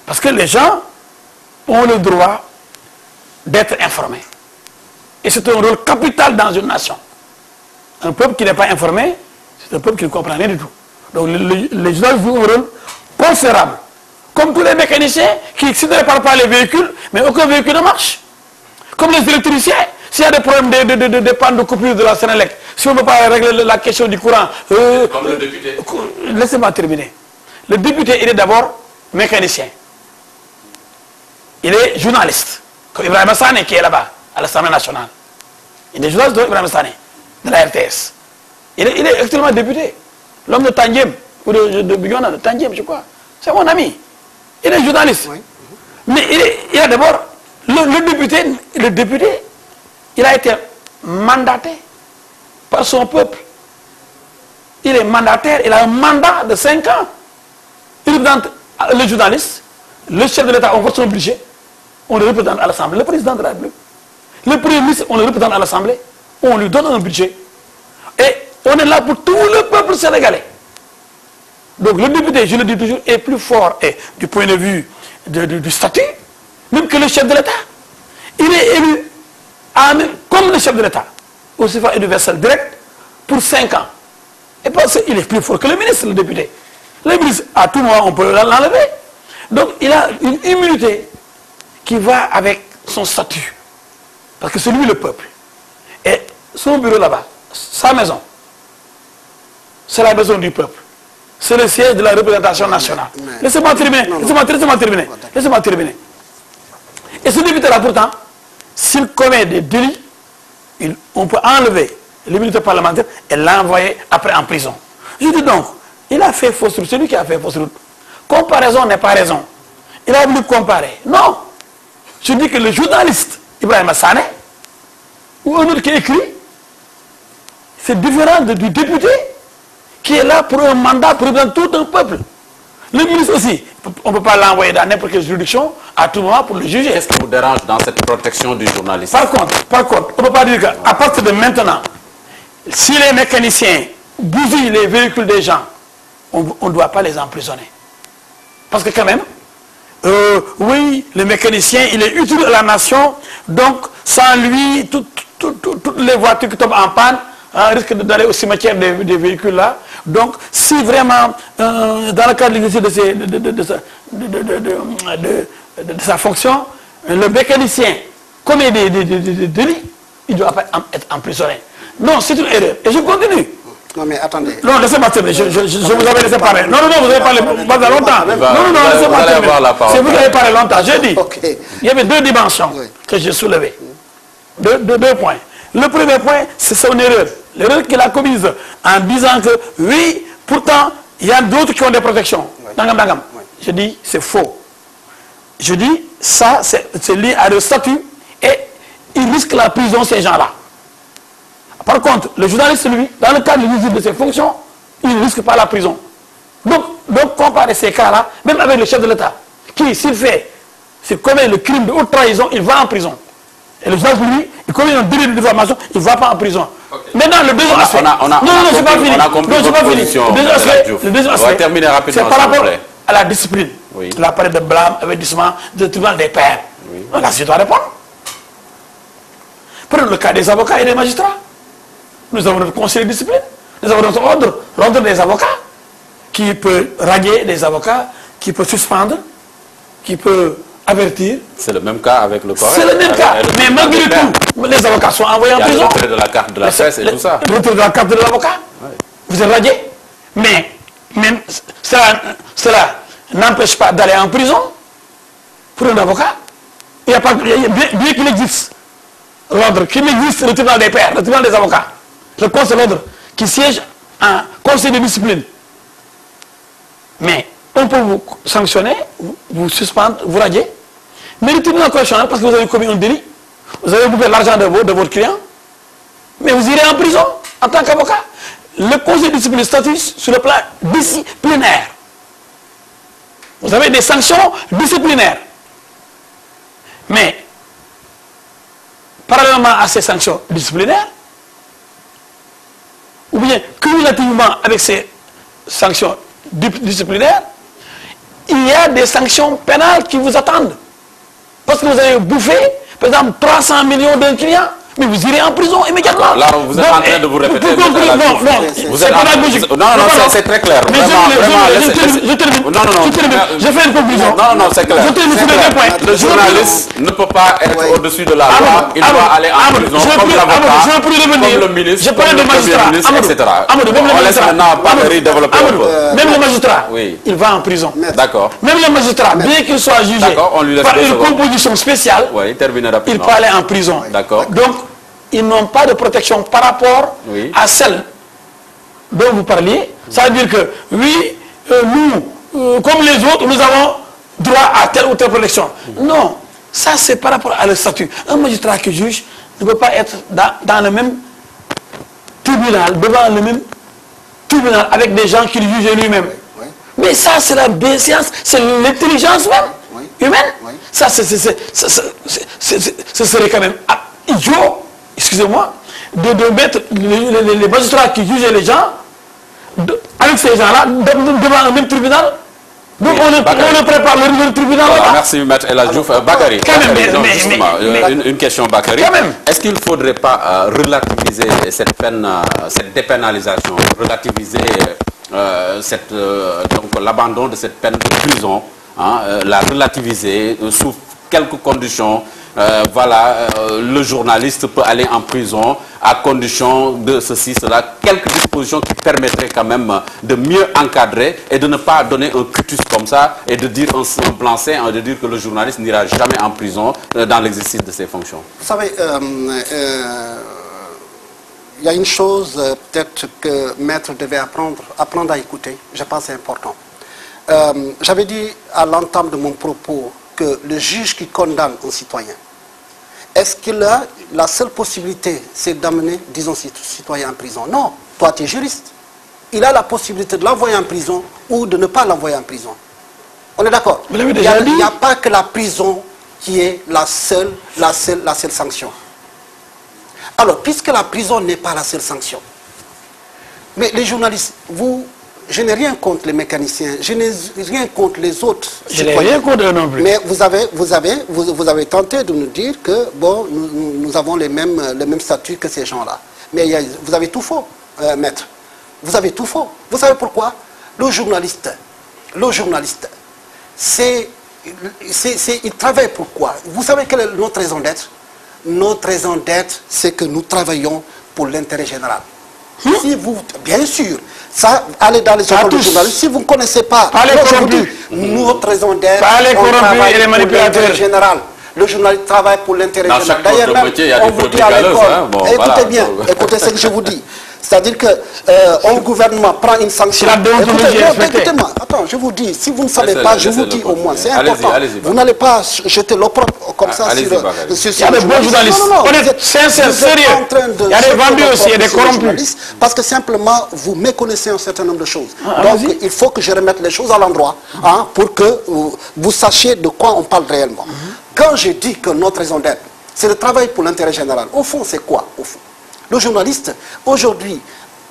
Parce que les gens ont le droit d'être informés. Et c'est un rôle capital dans une nation. Un peuple qui n'est pas informé, c'est un peuple qui ne comprend rien du tout. Donc les journalistes jouent un rôle conférable. Comme tous les mécaniciens qui, s'ils ne réparent pas les véhicules, mais aucun véhicule ne marche. Comme les électriciens, s'il y a des problèmes de panne de coupure de la Sénélec, si on ne peut pas régler la question du courant... comme le député. Laissez-moi terminer. Le député, il est d'abord mécanicien. Il est journaliste. Comme Ibrahima Sané qui est là-bas, à l'Assemblée nationale. Il est journaliste de Ibrahima Sané, de la RTS. Il est actuellement député. L'homme de Tandjem, ou de Bigona, de Tandjem, je crois. C'est mon ami. Il est journaliste. Oui. Mais il a d'abord... Le député, il a été mandaté par son peuple. Il est mandataire, il a un mandat de 5 ans. Il représente le journaliste, le chef de l'État, on vote son budget, on le représente à l'Assemblée, le président de la République. Le Premier ministre, on le représente à l'Assemblée, on lui donne un budget. Et on est là pour tout le peuple sénégalais. Donc le député, je le dis toujours, est plus fort et, du point de vue du statut, même que le chef de l'État. Il est élu comme le chef de l'État, au suffrage universel direct, pour 5 ans. Et parce qu'il est plus fort que le ministre, le député. Le ministre, à tout moment, on peut l'enlever. Donc il a une immunité qui va avec son statut. Parce que c'est lui le peuple. Et son bureau là-bas, sa maison, c'est la maison du peuple. C'est le siège de la représentation nationale. Laissez-moi terminer. Laissez-moi terminer. Et ce député-là, pourtant, s'il commet des délits, on peut enlever l'immunité parlementaire et l'envoyer après en prison. Je dis donc, il a fait fausse route. C'est lui qui a fait fausse route. Comparaison n'est pas raison. Il a voulu comparer. Non. je dis que le journaliste Ibrahima Sané, ou un autre qui écrit, c'est différent du député qui est là pour un mandat pour représenter tout un peuple. Le ministre aussi, on ne peut pas l'envoyer dans n'importe quelle juridiction à tout moment pour le juger. Qu'est-ce qui vous dérange dans cette protection du journaliste? Par contre, on ne peut pas dire qu'à partir de maintenant, si les mécaniciens bousillent les véhicules des gens, on ne doit pas les emprisonner. Parce que quand même, oui, le mécanicien, il est utile à la nation, donc sans lui, toutes les voitures qui tombent en panne risquent d'aller au cimetière des véhicules là. Donc, si vraiment, dans le cadre de sa fonction, le mécanicien commet des délits, il doit pas être emprisonné. Non, c'est une erreur. Et je continue. Non, mais attendez. Non, laissez-moi terminer. Je vous avais laissé parler. Non, vous avez parlé pendant longtemps. Non, laissez-moi terminer. C'est vous qui avez parlé longtemps. J'ai dit, il y avait deux dimensions que j'ai soulevées. Deux points. Le premier point, c'est son erreur. L'erreur qu'il a commise en disant que, oui, pourtant, il y a d'autres qui ont des protections. Dangam, dangam. Je dis, c'est faux. Je dis, ça, c'est lié à le statut et ils risquent la prison, ces gens-là. Par contre, le journaliste, lui, dans le cadre de ses fonctions, il ne risque pas la prison. Donc comparer ces cas-là, même avec le chef de l'État, qui, s'il commet le crime de haute trahison, il va en prison. Et le journaliste, lui, il commet un délit de diffamation, il ne va pas en prison. Okay. Maintenant, le deuxième aspect... Non, c'est pas fini. On a compris votre position. Le deuxième aspect, terminer rapidement, c'est par rapport à la discipline. Oui. La parole de blâme, avertissement, de tribunal des pairs. Oui. Là, je dois répondre. Prenons le cas des avocats et des magistrats. Nous avons notre conseil de discipline. Nous avons notre ordre des avocats, qui peut radier des avocats, qui peut suspendre, qui peut avertir. C'est le même cas avec le corps. C'est le même cas. Mais malgré tout, les avocats sont envoyés en prison. Il y a le retrait de la carte de la presse et tout ça. Le retrait de la carte de l'avocat. Oui. Vous êtes radié. Mais même cela n'empêche pas d'aller en prison pour un avocat. Il y a pas, bien qu'il existe l'ordre, qu'il existe le tribunal des pairs, le tribunal des avocats, le conseil de l'ordre qui siège en conseil de discipline. Mais on peut vous sanctionner, vous suspendre, vous radier. Mais le tribunal correctionnel, parce que vous avez commis un délit, vous avez bouffé l'argent de votre client, mais vous irez en prison en tant qu'avocat. Le conseil de discipline statue sur le plan disciplinaire. Vous avez des sanctions disciplinaires. Mais, parallèlement à ces sanctions disciplinaires, ou bien cumulativement avec ces sanctions disciplinaires, il y a des sanctions pénales qui vous attendent. Parce que vous avez bouffé, par exemple, 300 millions d'un client, mais vous irez en prison immédiatement. Là, vous êtes en train de vous répéter. Non, c'est très clair. Je termine. Je fais une conclusion. Non, c'est clair. Je termine sur les deux points. Le journaliste ne peut pas être au-dessus de la loi. Il doit aller en prison comme l'avocat, comme le ministre, je parlais de magistrat, etc. On laisse maintenant Bakary développer un peu. Même le magistrat, il va en prison. D'accord. Même le magistrat, bien qu'il soit jugé par une composition spéciale, il peut aller en prison. D'accord. Donc, ils n'ont pas de protection par rapport à celle dont vous parliez. Ça veut dire que, oui, nous, comme les autres, nous avons droit à telle ou telle protection. Non, ça c'est par rapport à le statut. Un magistrat qui juge ne peut pas être dans le même tribunal, devant le même tribunal, avec des gens qu'il juge lui-même. Mais ça, c'est la bienséance, c'est l'intelligence même, humaine. Ça, ce serait quand même idiot, excusez-moi, de mettre les magistrats qui jugeaient les gens, avec ces gens-là, devant un même tribunal. Donc on ne prépare le tribunal. Voilà, merci Maître El Hadj Diouf. Bakary, une question Bakary. Est-ce qu'il ne faudrait pas relativiser cette peine, cette dépénalisation, relativiser l'abandon de cette peine de prison, la relativiser sous quelques conditions? Voilà, le journaliste peut aller en prison à condition de ceci, cela, quelques dispositions qui permettraient quand même de mieux encadrer et de ne pas donner un cutus comme ça et de dire un blanc-seing, de dire que le journaliste n'ira jamais en prison dans l'exercice de ses fonctions. Vous savez, il y a une chose peut-être que Maître devait apprendre à écouter, je pense que c'est important. J'avais dit à l'entame de mon propos que le juge qui condamne un citoyen, est-ce qu'il a la seule possibilité, c'est d'amener, disons, ce citoyen en prison? Non, toi tu es juriste. Il a la possibilité de l'envoyer en prison ou de ne pas l'envoyer en prison. On est d'accord? Il n'y a pas que la prison qui est la seule sanction. Alors, puisque la prison n'est pas la seule sanction, mais les journalistes, je n'ai rien contre les mécaniciens, je n'ai rien contre les autres citoyens. Je n'ai rien contre eux non plus. Mais vous avez tenté de nous dire que bon, nous avons les mêmes statuts que ces gens-là. Mais vous avez tout faux, maître. Vous avez tout faux. Vous savez pourquoi? Le journaliste, il travaille pourquoi? Vous savez quelle est notre raison d'être? Notre raison d'être, c'est que nous travaillons pour l'intérêt général. Si vous, bien sûr, ça, allez dans les écoles de journalistes, si vous ne connaissez pas, notre raison d'être, on travaille pour l'intérêt général. Le journaliste travaille pour l'intérêt général. D'ailleurs, même, on vous dit à l'école, écoutez bien, écoutez ce que je vous dis. C'est-à-dire qu'un gouvernement prend une sanction. Écoutez-moi, attends, je vous dis, si vous ne savez pas, je vous dis au moins, c'est important. Vous n'allez pas jeter l'opprobre comme ça sur il y a des bons journalistes. On est sincères, sérieux. Il y a des vendus aussi, il y a des corrompus. Parce que simplement, vous méconnaissez un certain nombre de choses. Donc, il faut que je remette les choses à l'endroit pour que vous sachiez de quoi on parle réellement. Quand je dis que notre raison d'être, c'est le travail pour l'intérêt général, au fond, c'est quoi, au fond? Le journaliste, aujourd'hui,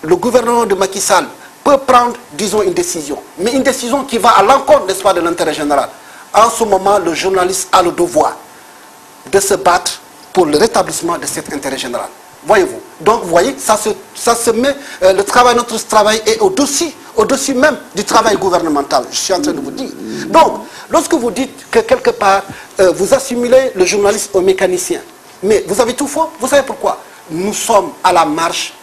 le gouvernement de Macky Sall peut prendre, disons, une décision. Mais une décision qui va à l'encontre, n'est-ce pas, de l'intérêt général. En ce moment, le journaliste a le devoir de se battre pour le rétablissement de cet intérêt général. Voyez-vous. Donc, vous voyez, ça se met, notre travail est au-dessus même du travail gouvernemental. Je suis en train de vous dire. Donc, lorsque vous dites que quelque part, vous assimilez le journaliste au mécanicien, mais vous avez tout faux, vous savez pourquoi? Nous sommes à la marge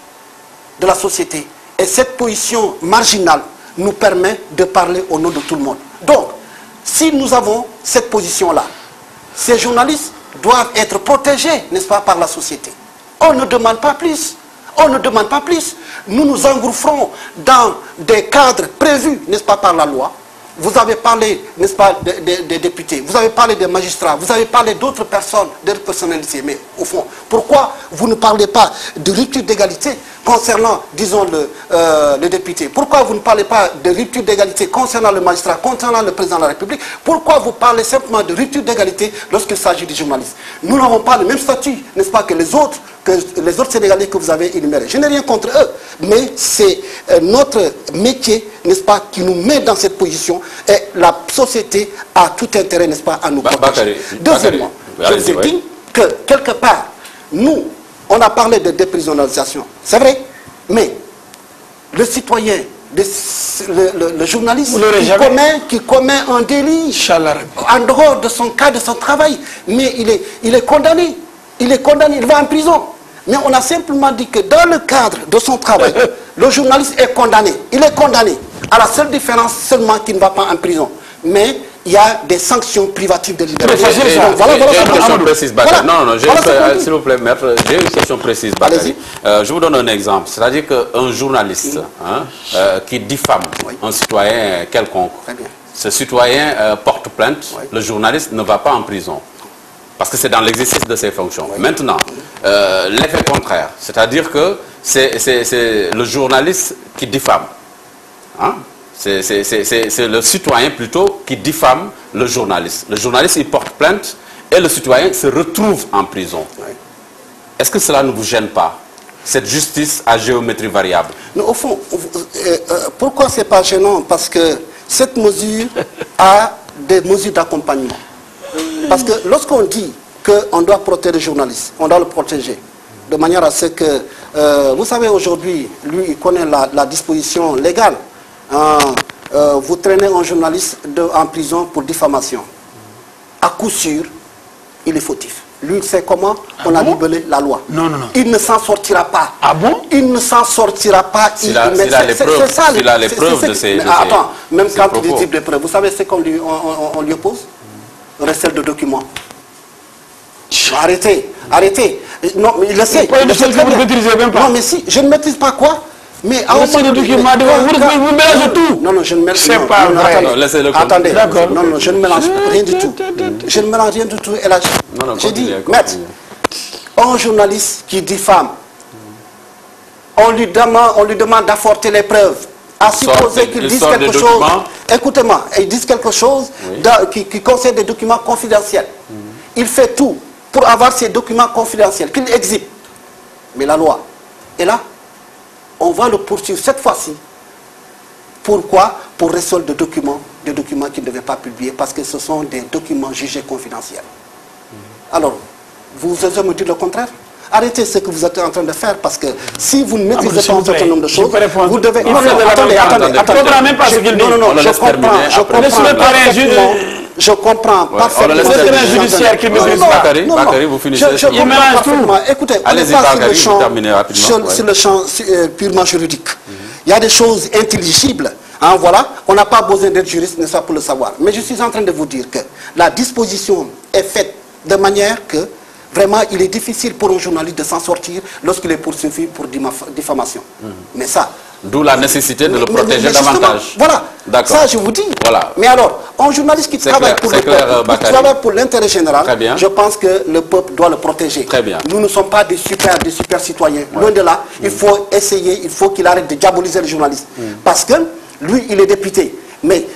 de la société. Et cette position marginale nous permet de parler au nom de tout le monde. Donc, si nous avons cette position-là, ces journalistes doivent être protégés, n'est-ce pas, par la société. On ne demande pas plus. On ne demande pas plus. Nous nous engouffrons dans des cadres prévus, n'est-ce pas, par la loi. Vous avez parlé, n'est-ce pas, des députés, vous avez parlé des magistrats, vous avez parlé d'autres personnes, d'autres personnalités. Mais au fond, pourquoi vous ne parlez pas de rupture d'égalité concernant, disons, le député? Pourquoi vous ne parlez pas de rupture d'égalité concernant le magistrat, concernant le président de la République? Pourquoi vous parlez simplement de rupture d'égalité lorsqu'il s'agit des journalistes? Nous n'avons pas le même statut, n'est-ce pas, que les autres Sénégalais que vous avez énumérés. Je n'ai rien contre eux, mais c'est notre métier, n'est-ce pas, qui nous met dans cette position, et la société a tout intérêt, n'est-ce pas, à nous protéger. Deuxièmement, je vous ai dit que quelque part, nous, on a parlé de déprisonnalisation, c'est vrai, mais le citoyen, le journaliste qui commet un délit en dehors de son cas, de son travail, mais il est condamné. Il est condamné, il va en prison. Mais on a simplement dit que dans le cadre de son travail, le journaliste est condamné. Il est condamné. À la seule différence seulement qu'il ne va pas en prison. Mais il y a des sanctions privatives de liberté. J'ai une question précise, Bakary. Non, s'il vous plaît, maître, j'ai une question précise, Bakary. Je vous donne un exemple. C'est-à-dire qu'un journaliste qui diffame un citoyen quelconque, ce citoyen porte plainte, le journaliste ne va pas en prison. Parce que c'est dans l'exercice de ses fonctions. Maintenant, l'effet contraire, c'est-à-dire que c'est le journaliste qui diffame. C'est le citoyen plutôt qui diffame le journaliste. Le journaliste, il porte plainte et le citoyen se retrouve en prison. Est-ce que cela ne vous gêne pas, cette justice à géométrie variable? Non, au fond, pourquoi ce n'est pas gênant? Parce que cette mesure a des mesures d'accompagnement. Parce que lorsqu'on dit qu'on doit protéger le journaliste, on doit le protéger de manière à ce que, vous savez aujourd'hui, lui il connaît la disposition légale. Vous traînez un journaliste en prison pour diffamation. À coup sûr, il est fautif. Lui, il sait comment on a libellé la loi. Non. Il ne s'en sortira pas. Ah bon? Il ne s'en sortira pas. S'il a les preuves de ses... Attends, même quand il dit des preuves, vous savez ce qu'on lui oppose? Recel de documents. Arrêtez. Non, mais il le sait. Non, mais si, je ne maîtrise pas quoi? Mais c'est le document, vous mélangez tout. Non, je ne mélange pas. C'est pas vrai. Attendez, non, je ne mélange rien du tout. Je ne mélange rien du tout. J'ai dit, maître, un journaliste qui diffame, on lui demande d'apporter les preuves. À supposer qu'il dise quelque chose, écoutez-moi, il dit quelque chose qui concerne des documents confidentiels. Il fait tout pour avoir ces documents confidentiels, qu'il exhibe. Mais la loi est là. On va le poursuivre cette fois-ci. Pourquoi? Pour résolve des documents qu'il ne devait pas publier, parce que ce sont des documents jugés confidentiels. Alors, vous osez me dire le contraire? Arrêtez ce que vous êtes en train de faire, parce que si vous ne maîtrisez pas un certain nombre de choses, vous devez... Non, je comprends parfaitement. C'est un judiciaire qui maîtrise pas. Bakary, vous finissez. Il mélange tout. Écoutez, on n'est pas sur le champ purement juridique. Il y a des choses intelligibles. Hein, voilà, on n'a pas besoin d'être juriste, n'est-ce pas, pour le savoir. Mais je suis en train de vous dire que la disposition est faite de manière que vraiment il est difficile pour un journaliste de s'en sortir lorsqu'il est poursuivi pour diffamation. Mais ça... D'où la nécessité de le protéger davantage. Voilà, ça je vous dis. Voilà. Mais alors, un journaliste qui travaille pour le peuple, qui travaille pour l'intérêt général, je pense que le peuple doit le protéger. Très bien. Nous ne sommes pas des super citoyens. Loin de là, il faut essayer, il faut qu'il arrête de diaboliser les journalistes. Parce que lui, il est député. Mais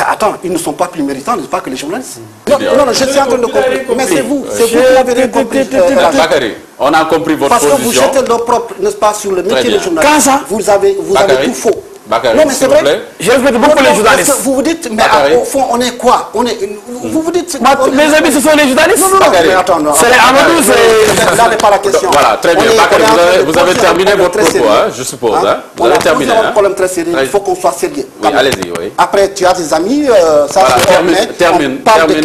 attends, ils ne sont pas plus méritants, n'est-ce pas, que les journalistes? Non, je suis en train de comprendre. Mais c'est vous qui l'avez rien compris. Bakary, on a compris votre position. Parce que vous jetez l'opprobre, n'est-ce pas, sur le métier de journaliste. Quand ça? Vous avez tout faux. Bakary, non, mais c'est vrai. Je respecte beaucoup les journalistes. Vous vous dites, mais au fond, on est quoi? Vous vous dites... Mes amis, ce sont les journalistes. Non, mais attends, non. C'est les Amadou, c'est... Là n'est pas la question. Voilà, très bien. Bakary, vous avez terminé votre propos, je suppose. Vous avez terminé. On a un problème très sérieux. Il faut qu'on soit sérieux. Oui, allez-y, oui. Après, tu as des amis, ça c'est termine, Bakary.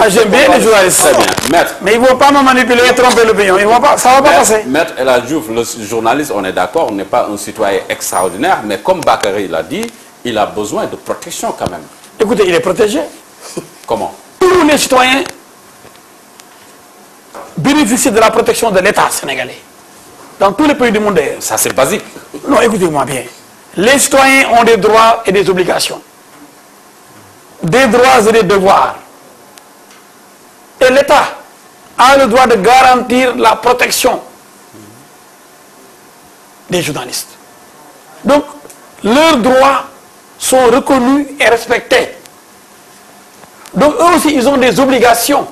J'aime bien les journalistes. Très bien. Maître. Mais ils ne vont pas me manipuler et tromper l'opinion. Ça ne va pas passer. Maître El Hadji Diouf, le journaliste, on est d'accord, on n'est pas un citoyen extraordinaire, mais comme Bakary l'a dit, il a besoin de protection quand même. Écoutez, il est protégé. Comment? Tous les citoyens bénéficient de la protection de l'État sénégalais. Dans tous les pays du monde d'ailleurs. Ça c'est basique. Non, écoutez-moi bien. Les citoyens ont des droits et des obligations. Des droits et des devoirs. Et l'État a le droit de garantir la protection des journalistes. Donc, leurs droits sont reconnus et respectés. Donc, eux aussi, ils ont des obligations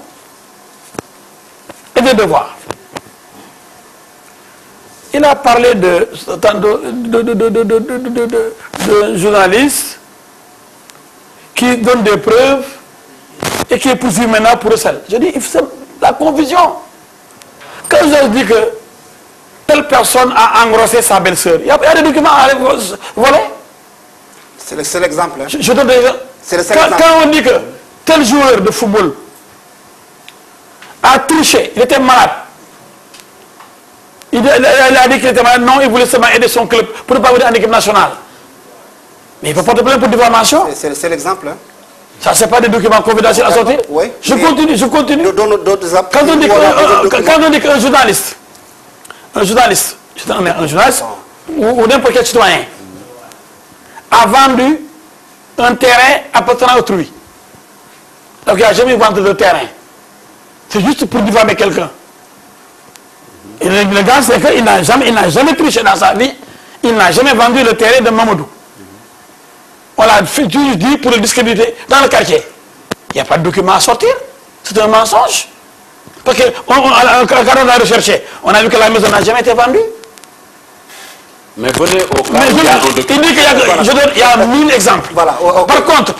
et des devoirs. Il a parlé de journalistes qui donnent des preuves et qui est poursuivi maintenant pour celle. Je dis, c'est la confusion. Quand je dis que telle personne a engrossé sa belle-sœur, il y a des documents à voler. C'est l'exemple. Je donne des exemples. Quand on dit que tel joueur de football a triché, il était malade. Il a dit qu'il était malade, non, il voulait seulement aider son club pour ne pas venir en équipe nationale. Mais il peut porter plainte pour diffamation. C'est l'exemple. Ça, c'est pas des documents confidentiels à sortir. Oui. Je continue. Quand on dit qu'un journaliste, ou n'importe quel citoyen, a vendu un terrain appartenant à autrui. Donc il n'a jamais vendu de terrain. C'est juste pour diffamer quelqu'un. Et le gars, c'est qu'il n'a jamais triché dans sa vie. Il n'a jamais vendu le terrain de Mamadou. On l'a toujours dit pour le discréditer dans le quartier. Il n'y a pas de document à sortir. C'est un mensonge. Parce que quand on a recherché, on a vu que la maison n'a jamais été vendue. Mais venez au cas il dit qu'il y a 1000 exemples. Voilà. Par contre,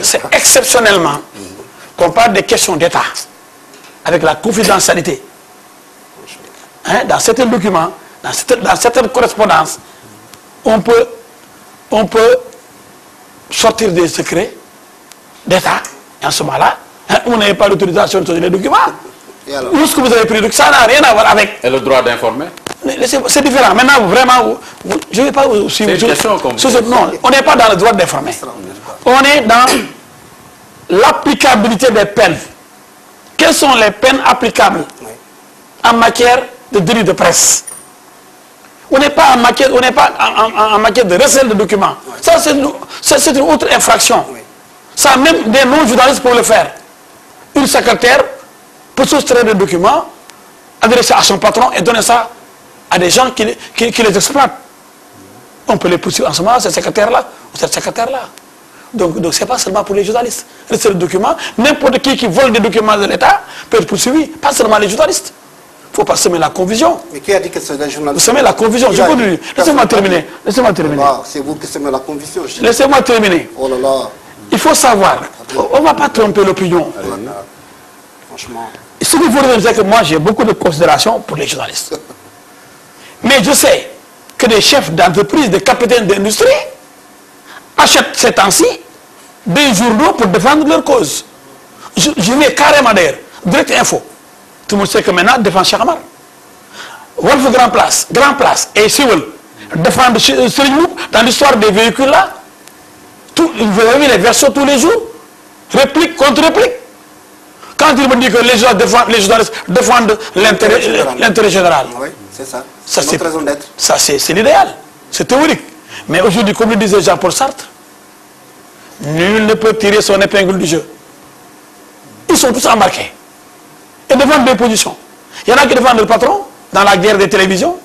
c'est exceptionnellement qu'on parle des questions d'État avec la confidentialité. Hein, dans certains documents, dans certaines correspondances, on peut sortir des secrets d'État. Et en ce moment-là, vous n'avez pas l'autorisation de sortir les documents. Où est-ce que vous avez pris? Donc ça n'a rien à voir avec... Et le droit d'informer? C'est différent. Maintenant, vraiment, je ne vais pas aussi... Non, on n'est pas dans le droit d'informer. On est dans l'applicabilité des peines. Quelles sont les peines applicables en matière de délit de presse? On n'est pas en matière, en matière de recel de documents. Oui. Ça, c'est une autre infraction. Oui. Ça, même des non-journalistes peuvent le faire. Une secrétaire peut soustraire des documents, adresser à son patron et donner ça à des gens qui les exploitent. On peut les poursuivre en ce moment, cette secrétaire-là ou cette secrétaire-là. Donc ce n'est pas seulement pour les journalistes. C'est le document. N'importe qui vole des documents de l'État peut être poursuivi, pas seulement les journalistes. Il ne faut pas semer la confusion. Mais qui a dit que c'est les journalistes? Vous semez la confusion. Laissez-moi terminer. Laissez-moi terminer. C'est vous qui semez la confusion. Laissez-moi terminer. Oh là là. Il faut savoir. On ne va pas tromper l'opinion. Franchement. Ce qu'il faut dire, c'est que moi, j'ai beaucoup de considération pour les journalistes. Mais je sais que des chefs d'entreprise, des capitaines d'industrie achètent ces temps-ci des journaux pour défendre leur cause. Je vais carrément d'ailleurs, Direct Info. Tout le monde sait que maintenant, défend Cheikh Amar. Wolf Grand Place et Siwel défendent Serigne Mboup dans l'histoire des véhicules là. Vous avez vu les versions tous les jours, réplique contre réplique. Quand il me dit que les journalistes défendent l'intérêt général. Oui, c'est ça. Ça, c'est l'idéal. C'est théorique. Mais aujourd'hui, comme le disait Jean-Paul Sartre, nul ne peut tirer son épingle du jeu. Ils sont tous embarqués. Et défendent des positions. Il y en a qui défendent le patron dans la guerre des télévisions.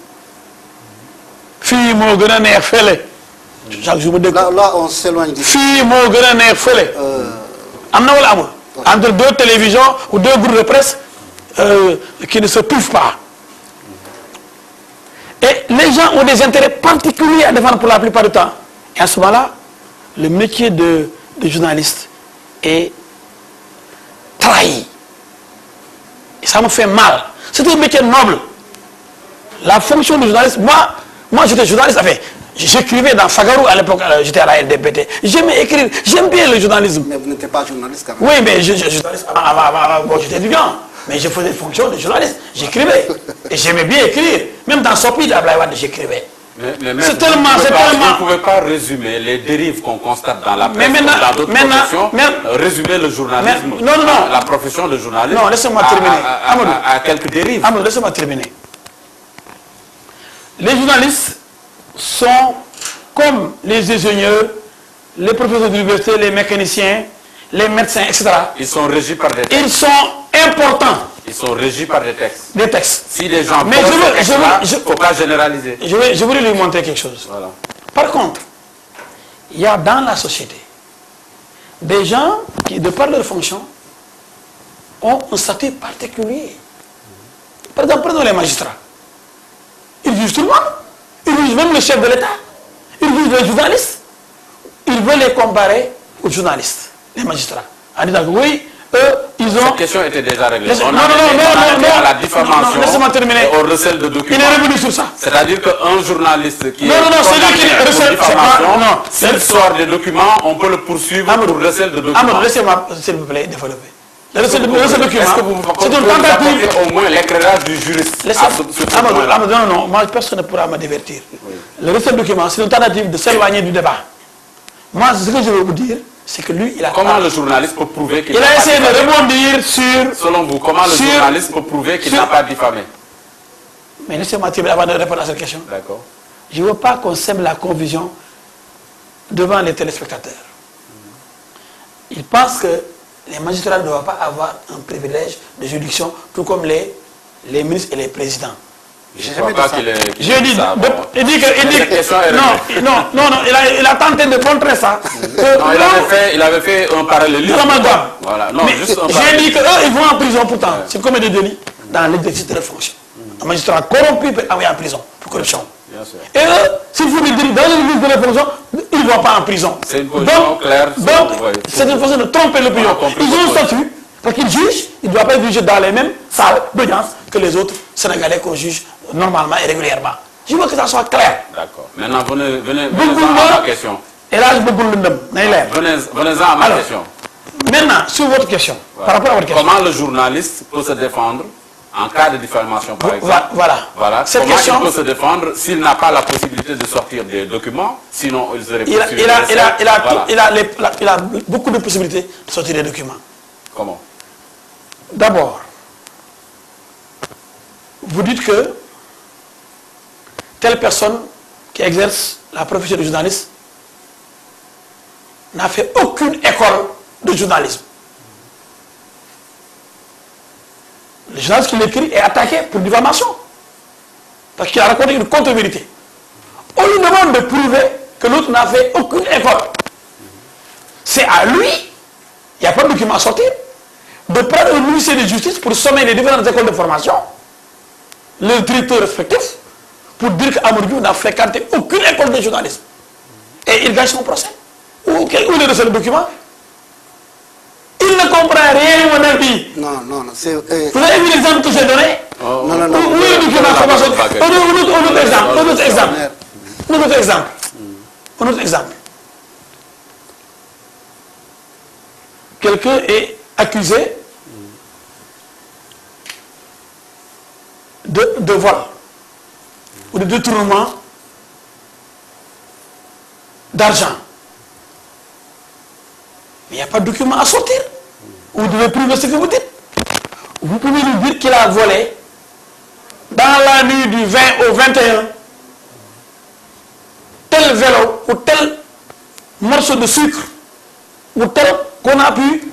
Fille mo gëna neex fele. Chaque jour là, on s'éloigne du... Fille mo gëna neex fele. Amna wala amul? Entre deux télévisions ou deux groupes de presse qui ne se touchent pas. Et les gens ont des intérêts particuliers à défendre pour la plupart du temps. Et à ce moment-là, le métier de journaliste est trahi. Et ça me fait mal. C'est un métier noble. La fonction du journaliste, moi j'étais journaliste, enfin, j'écrivais dans Fagaro à l'époque, j'étais à la LDPT. J'aimais écrire, j'aime bien le journalisme. Mais vous n'étiez pas journaliste quand même. Oui, mais bon, j'étais étudiant. Mais je faisais fonction de journaliste. J'écrivais. Et j'aimais bien écrire. Même dans Sopi d'Ablaï Wade, j'écrivais. C'est tellement... Vous ne pouvez pas résumer les dérives qu'on constate dans la presse, dans d'autres professions, résumer le journalisme, la profession de journaliste. Non, laissez-moi terminer. À quelques dérives. Amadou, laissez-moi terminer. Les journalistes sont comme les ingénieurs, les professeurs d'université, les mécaniciens, les médecins, etc. Ils sont régis par des textes. Ils sont importants. Ils sont régis par des textes. Des textes. Si les gens... Mais il ne faut pas généraliser. Je voulais lui montrer quelque chose. Voilà. Par contre, il y a dans la société des gens qui, de par leur fonction, ont un statut particulier. Par exemple, prenons les magistrats. Ils jugent tout le monde. Ils jugent même le chef de l'État. Ils jugent les journalistes. Ils veulent les comparer aux journalistes, les magistrats. En disant que oui, eux, ils ont... Cette question était déjà réglée. Non, à la diffamation, laissez-moi terminer. Et au recel de documents. Il est revenu sur ça. C'est-à-dire qu'un journaliste qui c'est lui qui recèle diffamation, s'il sort des documents, on peut le poursuivre pour recel de documents. Laissez-moi, s'il vous plaît, développer. Le recel de documents, est-ce que vous c'est une tentative. Au moins l'éclairage du juriste. Non, moi, personne ne pourra me divertir. Le recel de documents, c'est une tentative de s'éloigner du débat. Moi, ce que je veux vous dire, c'est que lui, il a... Comment le journaliste peut prouver qu'il n'a pas diffamé? Il a essayé de rebondir sur... Selon vous, comment le journaliste peut prouver qu'il n'a pas diffamé? Mais laissez-moi terminer avant de répondre à cette question. D'accord. Je ne veux pas qu'on sème la confusion devant les téléspectateurs. Ils pensent que les magistrats ne doivent pas avoir un privilège de juridiction, tout comme les ministres et les présidents. Je ne crois pas qu'il ait... J'ai dit, il dit que... Non, il a tenté de montrer ça. Il avait fait un parallélisme. Voilà. Non, j'ai dit qu'eux, ils vont en prison pourtant. C'est comme des délits dans l'exercice de leur fonction. Un magistrat corrompu peut aller en prison pour corruption. Bien sûr. Et eux, s'ils font des délits dans l'exercice de leur fonction, ils ne vont pas en prison. C'est une position claire. Donc, c'est une façon de tromper l'opinion. Ils ont un statut, parce qu'ils jugent, ils ne doivent pas être jugés dans les mêmes salles d'audience que les autres Sénégalais qu'on juge normalement et régulièrement. Je veux que ça soit clair. D'accord. Maintenant, venez-en à ma question. Et là, je venez-en à ma question. Maintenant, sur votre question, par rapport à votre question. Comment le journaliste peut se défendre en cas de diffamation, par exemple? Voilà. Cette question, il peut se défendre s'il n'a pas la possibilité de sortir des documents, sinon il serait poursuivi. Il a beaucoup de possibilités de sortir des documents. Comment? D'abord, vous dites que telle personne qui exerce la profession de journaliste n'a fait aucune école de journalisme. Le journaliste qui l'écrit est attaqué pour diffamation. Parce qu'il a raconté une contre-vérité. On lui demande de prouver que l'autre n'a fait aucune école. C'est à lui, il n'y a pas de document à sortir, de prendre un ministère de justice pour sommer les différentes écoles de formation, le directeur respectif, pour dire qu'Amadou Diouf n'a fréquenté aucune école de journalisme. Et il gagne son procès. Où est le document? Il ne comprend rien, mon ami. Non, non, non. Vous avez vu l'exemple que j'ai donné? Non, non, non. Où est le document? Un autre exemple. Un autre exemple. Un autre exemple. Un autre exemple. Quelqu'un est accusé de vol ou de détournement d'argent. Mais il n'y a pas de document à sortir. Vous devez prouver ce que vous dites. Vous pouvez lui dire qu'il a volé dans la nuit du 20 au 21 tel vélo ou tel morceau de sucre ou tel qu'on a pu,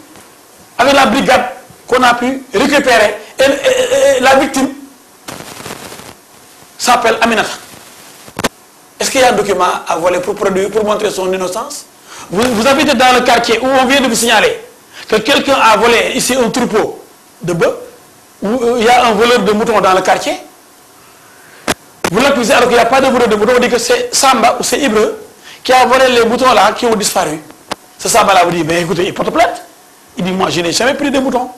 avec la brigade, qu'on a pu récupérer. Et la victime s'appelle Aminata. Est-ce qu'il y a un document à voler pour produire, pour montrer son innocence? Vous habitez dans le quartier où on vient de vous signaler que quelqu'un a volé ici un troupeau de bœufs, où il y a un voleur de moutons dans le quartier. Vous l'accusez alors qu'il n'y a pas de voleur de moutons. On dit que c'est Samba ou c'est Ibre qui a volé les moutons là qui ont disparu. Ce Samba là vous dit, ben écoutez, il porte plainte. Il dit, moi je n'ai jamais pris de moutons.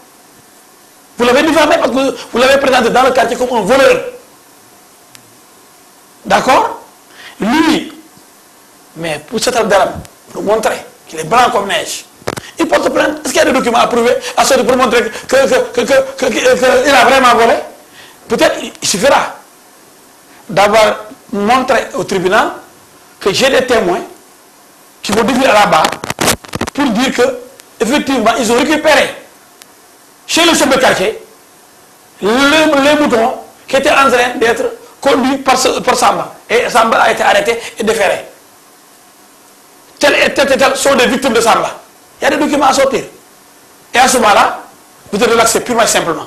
Vous l'avez diffamé parce que vous l'avez présenté dans le quartier comme un voleur. D'accord? Lui, mais pour cet Abdaram, pour montrer qu'il est blanc comme neige, il porte plainte. Est-ce qu'il y a des documents à prouver, à sortir pour montrer qu'il a vraiment volé? Peut-être il suffira d'avoir montré au tribunal que j'ai des témoins qui vont défiler à la barre pour dire que effectivement ils ont récupéré chez le chef de quartier les moutons qui étaient en train d'être conduits par Samba. Et Samba a été arrêté et déféré. Telles sont des victimes de Samba. Il y a des documents à sortir. Et à ce moment-là, vous devez relaxer purement et simplement.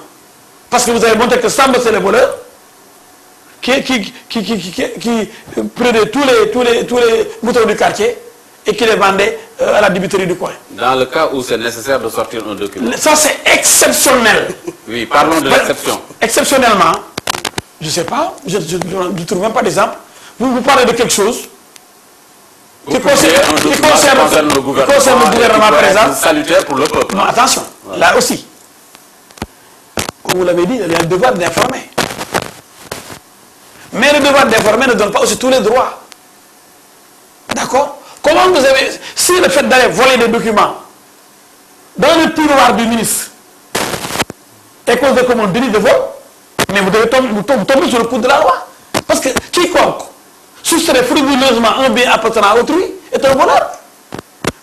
Parce que vous avez montré que Samba c'est le voleur qui prenait tous les moutons du quartier et qui les vendait à la débiterie du coin. Dans le cas où c'est nécessaire de sortir un document. Ça c'est exceptionnel. Oui, parlons de l'exception. Exceptionnellement, je ne sais pas, je ne trouve même pas d'exemple. Vous parlez de quelque chose qui concerne le gouvernement présent. Salutaire pour le peuple. Non, attention, là aussi. Comme vous l'avez dit, il y a le devoir d'informer. Mais le devoir d'informer ne donne pas aussi tous les droits. D'accord? Comment vous avez... Si le fait d'aller voler des documents dans le tiroir du ministre est considéré comme un délit de vol, mais vous devez tomber sur le coup de la loi. Parce que quiconque soustrait frauduleusement un bien appartenant à autrui est un voleur.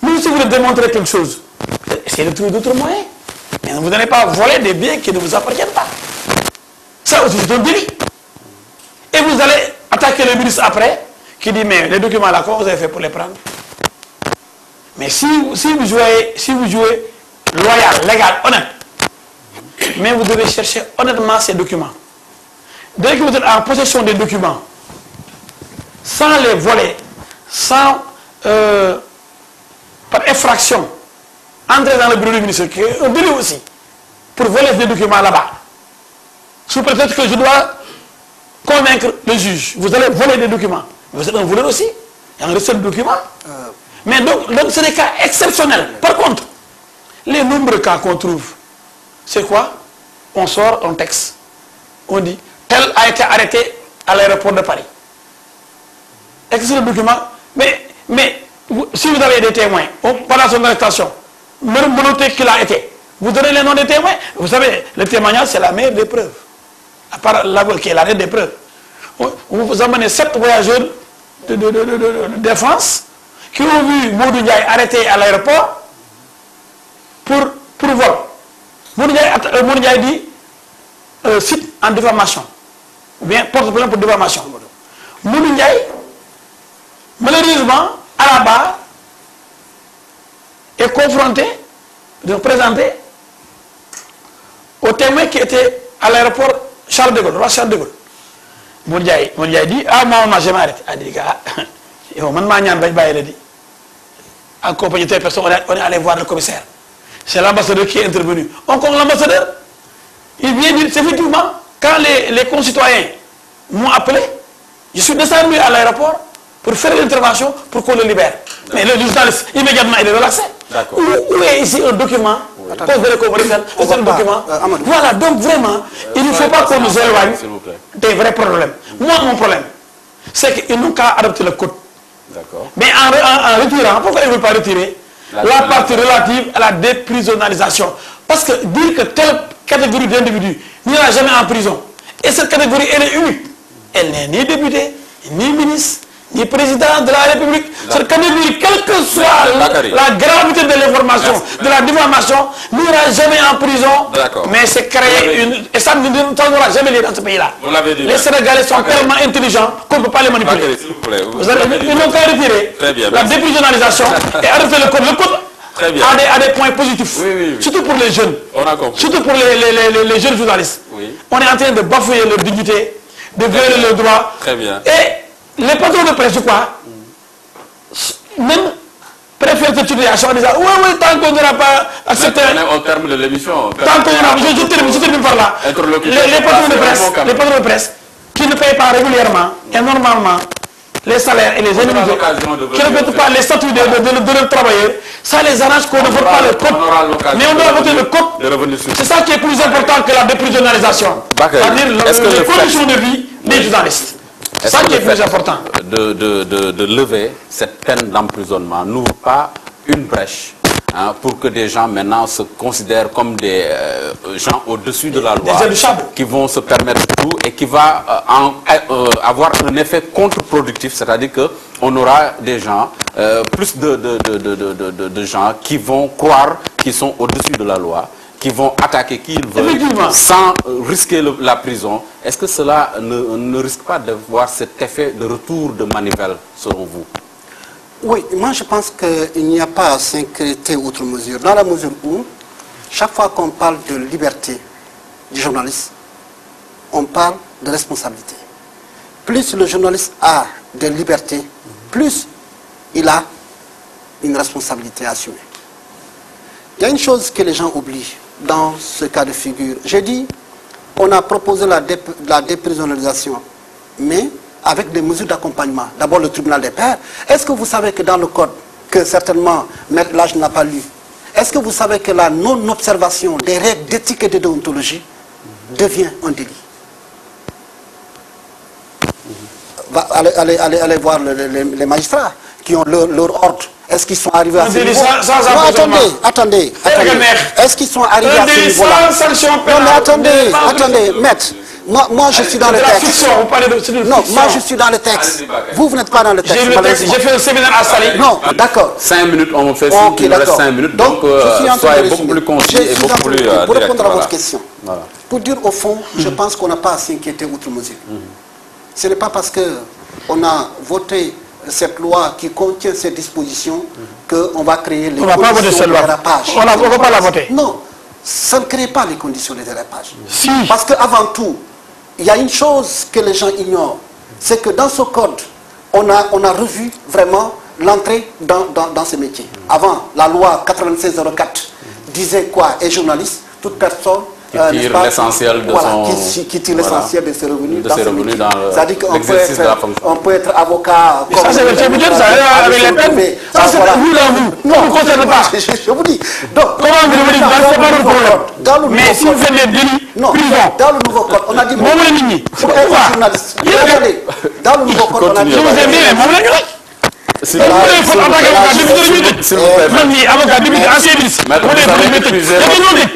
Même si vous voulez démontrer quelque chose, essayez de trouver d'autres moyens. Mais vous n'allez pas voler des biens qui ne vous appartiennent pas. Ça aussi c'est un délit. Et vous allez attaquer le ministre après, qui dit, mais les documents là, comment vous avez fait pour les prendre? Mais si vous jouez loyal, légal, honnête, mais vous devez chercher honnêtement ces documents. Dès que vous êtes en possession des documents, sans les voler, sans, par effraction, entrer dans le bureau du ministre, qui est un délit aussi, pour voler des documents là-bas, sous prétexte que je dois convaincre le juge, vous allez voler des documents. Vous êtes un voleur aussi, il y a un recel de documents. Mais donc c'est des cas exceptionnels. Par contre, les nombreux cas qu'on trouve, c'est quoi? On sort un texte. On dit, tel a été arrêté à l'aéroport de Paris. Est-ce que c'est le document? Mais si vous avez des témoins, pendant son arrestation, même notez qu'il a été, vous donnez les noms des témoins. Vous savez, le témoignage, c'est la meilleure des preuves. À part l'aveu qui est la meilleure des preuves. Vous amenez 7 voyageurs de France qui ont vu Modou Ndiaye arrêté à l'aéroport pour vol. Modou Ndiaye dit cite en diffamation, ou bien porte plainte pour diffamation. Modou Ndiaye, malheureusement, à la barre, est confronté, présenté aux témoins qui étaient à l'aéroport Charles de Gaulle, roi Charles de Gaulle. Modou Ndiaye dit, ah, moi, on m'a jamais arrêté. Il dit, ah, en compagnie de telle personne, on est allé voir le commissaire. C'est l'ambassadeur qui est intervenu. Encore l'ambassadeur, il vient dire, effectivement, quand les concitoyens m'ont appelé, je suis descendu à l'aéroport pour faire l'intervention pour qu'on le libère. Mais le journaliste, immédiatement, il est relaxé. Où est ici un document? C'est un document. Voilà, donc vraiment, il ne faut pas qu'on nous éloigne des vrais problèmes. Moi, mon problème, c'est qu'ils n'ont qu'à adopter le code. Mais en retirant, pourquoi ils ne veulent pas retirer la partie relative à la déprisonnalisation? Parce que dire que telle catégorie d'individus n'ira jamais en prison, et cette catégorie, elle est unique. Elle n'est ni député, ni ministre, ni président de la République. Cette catégorie, quelle que soit la gravité de l'information, de la diffamation, n'ira jamais en prison. Mais c'est créer une... Et ça ne t'aura jamais lieu dans ce pays-là. Les Sénégalais sont tellement intelligents qu'on ne peut pas les manipuler. Ils n'ont qu'à retirer la déprisonnalisation et arrêter le code. Le code a des points positifs. Surtout pour les jeunes. Surtout pour les jeunes journalistes. On est en train de bafouer leur dignité, de violer leurs droits. Et les patrons de presse, quoi, même préfèrent te tuer à chaque disant oui, tant qu'on n'aura pas accepté. Au terme de l'émission. Tant qu'on n'aura pas. Je termine par là. Les patrons de presse qui ne payent pas régulièrement et normalement les salaires et les indemnités, qui ne mettent pas les statuts de leurs travailleurs, ça les arrange qu'on ne vote pas le code. Mais on doit voter le code. C'est ça qui est plus important que la déprisonnalisation. C'est-à-dire les conditions de vie des journalistes. C'est ça qui est plus important. De lever cette peine d'emprisonnement n'ouvre pas une brèche pour que des gens maintenant se considèrent comme des gens au-dessus de la loi, qui vont se permettre tout et qui va avoir un effet contre-productif, c'est-à-dire qu'on aura des gens, plus de gens qui vont croire qu'ils sont au-dessus de la loi, qui vont attaquer qui ils veulent sans risquer la prison. Est-ce que cela ne risque pas d'avoir cet effet de retour de manivelle, selon vous? Oui, moi je pense qu'il n'y a pas à s'inquiéter outre mesure. Dans la mesure où, chaque fois qu'on parle de liberté du journaliste, on parle de responsabilité. Plus le journaliste a de liberté, plus il a une responsabilité à assumer. Il y a une chose que les gens oublient dans ce cas de figure. J'ai dit, on a proposé la déprisonnalisation, mais avec des mesures d'accompagnement. D'abord le tribunal des pairs. Est-ce que vous savez que dans le code, que certainement Maître Lage n'a pas lu, est-ce que vous savez que la non-observation des règles d'éthique et de déontologie devient un délit? Allez voir les magistrats qui ont leur ordre. Est-ce qu'ils sont arrivés à ce niveau? Non, attendez. Est-ce qu'ils sont arrivés à ce niveau-là? Non, mais attendez, maître. Moi, je suis dans le texte. Non, moi, je suis dans le texte. Vous n'êtes pas dans le texte. J'ai fait un séminaire à Sali. Non, d'accord. 5 minutes, on me fait signe qu'il reste 5 minutes. Donc, soyez beaucoup plus concis et beaucoup plus direct. Pour répondre à votre question, pour dire au fond, je pense qu'on n'a pas à s'inquiéter outre mesure. Ce n'est pas parce qu'on a voté cette loi qui contient ces dispositions qu'on va créer les conditions de dérapage. On ne va pas la voter. Non, ça ne crée pas les conditions de dérapage. Si. Parce qu'avant tout, il y a une chose que les gens ignorent, c'est que dans ce code, on a revu vraiment l'entrée dans ce métier. Avant, la loi 96-04 disait quoi? Et journaliste, toute personne qui tire l'essentiel de qui tire l'essentiel de ses revenus dans ce métier. C'est-à-dire qu'on peut être avocat. Ça c'est le tribunal, ça avec les peines. Ça c'est vous là, vous. Non, vous ne concerne pas. Je vous dis. Donc, comment vous voulez dire? C'est pas le problème. Mais si vous faites des délits, prison. Dans le nouveau code, on a dit. Pour être journaliste. Regardez. Dans le nouveau code, on a dit. Je vous ai dit, s'il vous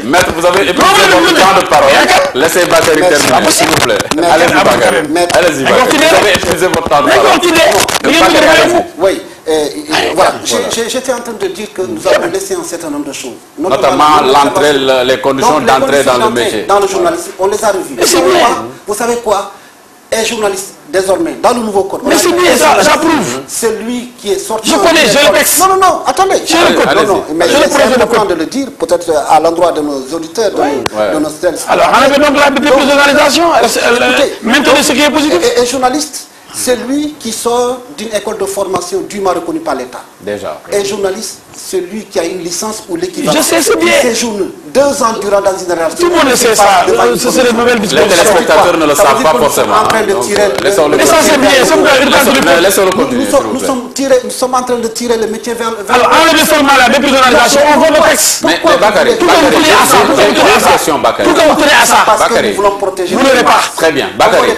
Maître, vous avez épuisé votre temps de parole. Laissez Bakary terminer, s'il vous plaît. Allez-y, Bakary. Allez-y, Bakary. Vous avez épuisé votre temps de parole. Oui, voilà. J'étais en train de dire que nous avons laissé un certain nombre de choses. Notamment les conditions d'entrée dans le métier. Dans le journalisme, on les a revues. Vous savez quoi? est journaliste désormais dans le nouveau code. Mais c'est bien, ça prouve. C'est lui qui est sorti. Je connais, j'ai le texte. Non, attendez. J'ai le code. Non, mais c'est important de le dire, peut-être à l'endroit de nos auditeurs, de nos stèles. Alors, on avait donc la dépersonnalisation. Maintenant, ce qui est positif. Et journaliste, c'est lui qui sort d'une école de formation dûment reconnue par l'État. Déjà. Et journaliste, c'est lui qui a une licence ou l'équivalent. Je sais, c'est bien. Il séjourne 2 ans durant dans une relation. Tout le monde sait ça. C'est les nouvelles dispositions. Les téléspectateurs ne le savent pas forcément. Mais ça, c'est bien. Laissons-le continuer. Nous sommes en train de tirer le métier vers... Alors, enlevez seulement la dépersonnalisation, on voit le texte. Mais Bakary, j'ai une question, Bakary. Pourquoi vous tenez à ça? Parce que nous voulons protéger. Vous n'avez pas. Très bien, Bakary.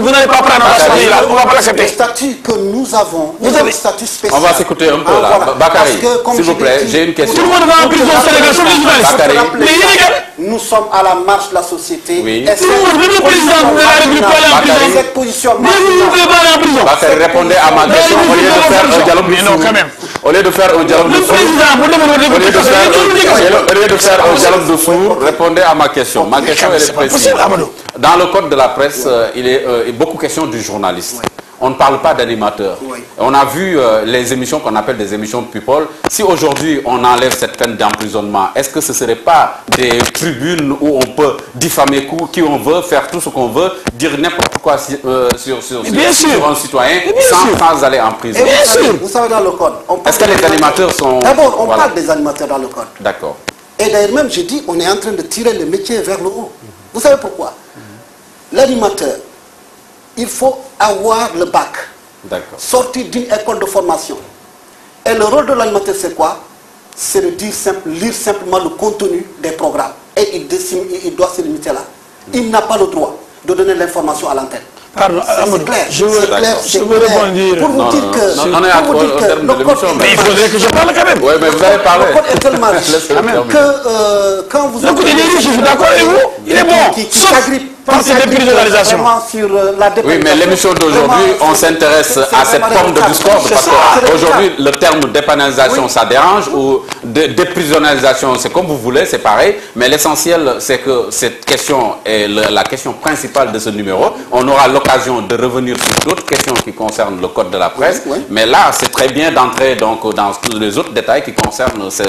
Vous n'allez pas prendre la chose là, on ne va pas Le l'accepter. statut que nous avons est un statut spécial. On va s'écouter un peu là. Bakary, s'il vous plaît, j'ai une question. Tout le monde va en prison au Sénégal, sauf les journalistes. Mais illégal. Nous sommes à la marche de la société. Oui. Et Tout le monde, même le président de la République peut aller en prison. cette position Mais vous ne pouvez pas aller en prison. Bakary, répondez à ma question au lieu de faire un dialogue de non, quand même. Au lieu de faire un dialogue de Le président, pour au lieu de faire un dialogue de sourds, répondez à ma question. Ma question elle est précise. Dans le code de la presse, il est beaucoup question du journaliste. On ne parle pas d'animateur. Oui. On a vu les émissions qu'on appelle des émissions people. Si aujourd'hui on enlève cette peine d'emprisonnement, est-ce que ce ne serait pas des tribunes où on peut diffamer qui on veut, faire tout ce qu'on veut, dire n'importe quoi sur un citoyen sans aller en prison? Vous savez, dans le code... Est-ce que les animateurs sont... D'abord, on parle des animateurs dans le code. D'accord. Et d'ailleurs même, j'ai dit, on est en train de tirer le métier vers le haut. Vous savez pourquoi? L'animateur, il faut avoir le bac, sortir d'une école de formation. Et le rôle de l'animateur, c'est quoi? C'est de lire simplement le contenu des programmes. Et il doit se limiter là. Il n'a pas le droit de donner l'information à l'antenne. Pardon, c'est clair. je veux répondre. Pour vous dire que le code... Mais il faudrait que je parle quand même. Oui, mais vous avez parlé. Le code est tellement riche que quand vous... Le code est riche, je suis d'accord avec vous. Il est bon. Qui s'agrippe par cette dépersonnalisation. Oui, mais l'émission d'aujourd'hui, on s'intéresse à cette forme de discorde parce qu'aujourd'hui, le terme dépénalisation, ça dérange, ou déprisonnalisation, c'est comme vous voulez, c'est pareil. Mais l'essentiel, c'est que cette question est la question principale de ce numéro. On aura l'occasion de revenir sur d'autres questions qui concernent le code de la presse. Mais là, c'est très bien d'entrer donc dans les autres détails qui concernent ce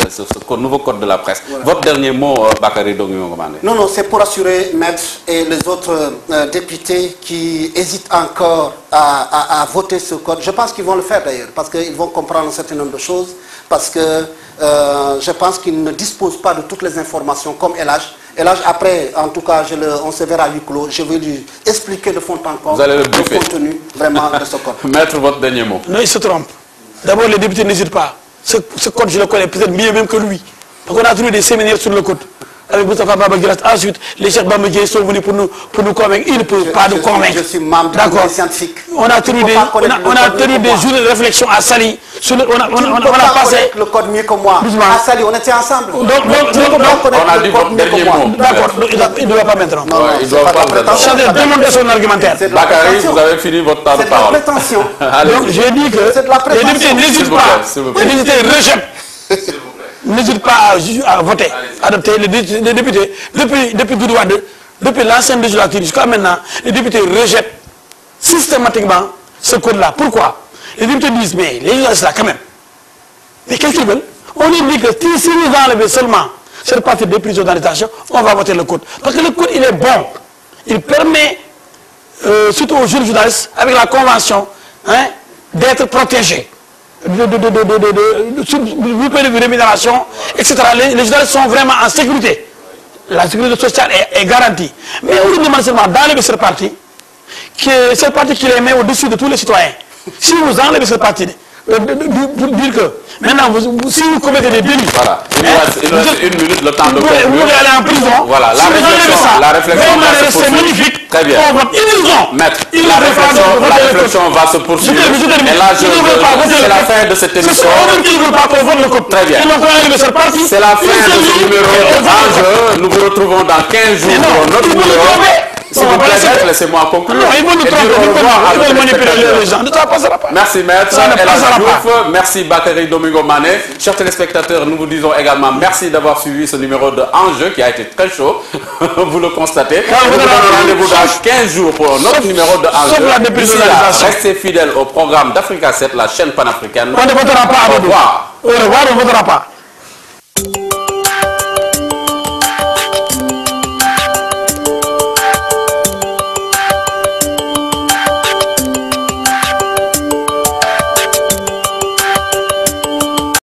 nouveau code de la presse. Votre dernier mot, Bakary Dongomane. Non, c'est pour assurer, Maître, et les autres députés qui hésitent encore à voter ce code. Je pense qu'ils vont le faire d'ailleurs, parce qu'ils vont comprendre un certain nombre de choses, parce que je pense qu'ils ne disposent pas de toutes les informations comme Elage. Elage, après, en tout cas, on se verra à huis clos, je vais lui expliquer de fond en comble le contenu vraiment de ce code. Maître, votre dernier mot. Non, il se trompe. D'abord, les députés n'hésitent pas. Ce code, je le connais peut-être mieux même que lui. Donc on a trouvé des séminaires sur le code. Avec Moustapha Baba Guirassy. Ensuite, les chefs Bamagé sont venus pour nous convaincre. Ils ne peuvent pas nous convaincre. Je suis membre du comité scientifique. On a tenu des jours de réflexion à Sali. On a passé le code mieux que moi. À Sali, on était ensemble. On a dit votre dernier mot. D'accord, il ne doit pas maintenant. Non, il ne doit pas maintenant. Demandez son argumentaire. Bakary, vous avez fini votre temps de parole. C'est de la prétention. Donc, j'ai dit que les députés n'hésitent pas. Les députés rejettent. N'hésite pas à voter, adopter les députés. Depuis Gourouade, depuis l'ancienne législature jusqu'à maintenant, les députés rejettent systématiquement ce code-là. Pourquoi? Les députés disent, mais les législateurs là quand même. Mais qu'est-ce qu'ils veulent? On lui dit que si nous enlevons seulement cette partie des prisonniérisation, on va voter le code. Parce que le code, il est bon. Il permet, surtout aux jeunes journalistes, avec la convention, d'être protégés. Du point de vue rémunération, etc. Les journalistes sont vraiment en sécurité. La sécurité sociale est garantie. Mais on nous demande seulement d'enlever cette partie qui les met au-dessus de tous les citoyens. Si vous enlevez cette partie, pour dire que maintenant, si vous commettez des délits, voilà. Il nous reste une minute, le temps de vous pouvez aller en prison. Voilà, la réflexion va se poursuivre. C'est magnifique. Très bien. Maître, la réflexion va se poursuivre. Et là, c'est la fin de cette émission. Très bien. C'est la fin de ce numéro d'Enjeu. Nous vous retrouvons dans 15 jours pour notre numéro. Si vous plaît, laissez-moi conclure. Non, ils vont nous tromper, ils vont manipuler les gens. Ça ne passera pas. Merci Maître. Ça ne passera pas. Merci Bakary Domingo Mané. Chers téléspectateurs, nous vous disons également merci d'avoir suivi ce numéro de Enjeu qui a été très chaud. Vous le constatez. Nous vous donnons rendez-vous dans 15 jours pour un autre numéro de Enjeu. D'ici là, restez fidèles au programme d'Africa 7, la chaîne panafricaine. On ne votera pas. Au revoir. Au revoir, on ne votera pas.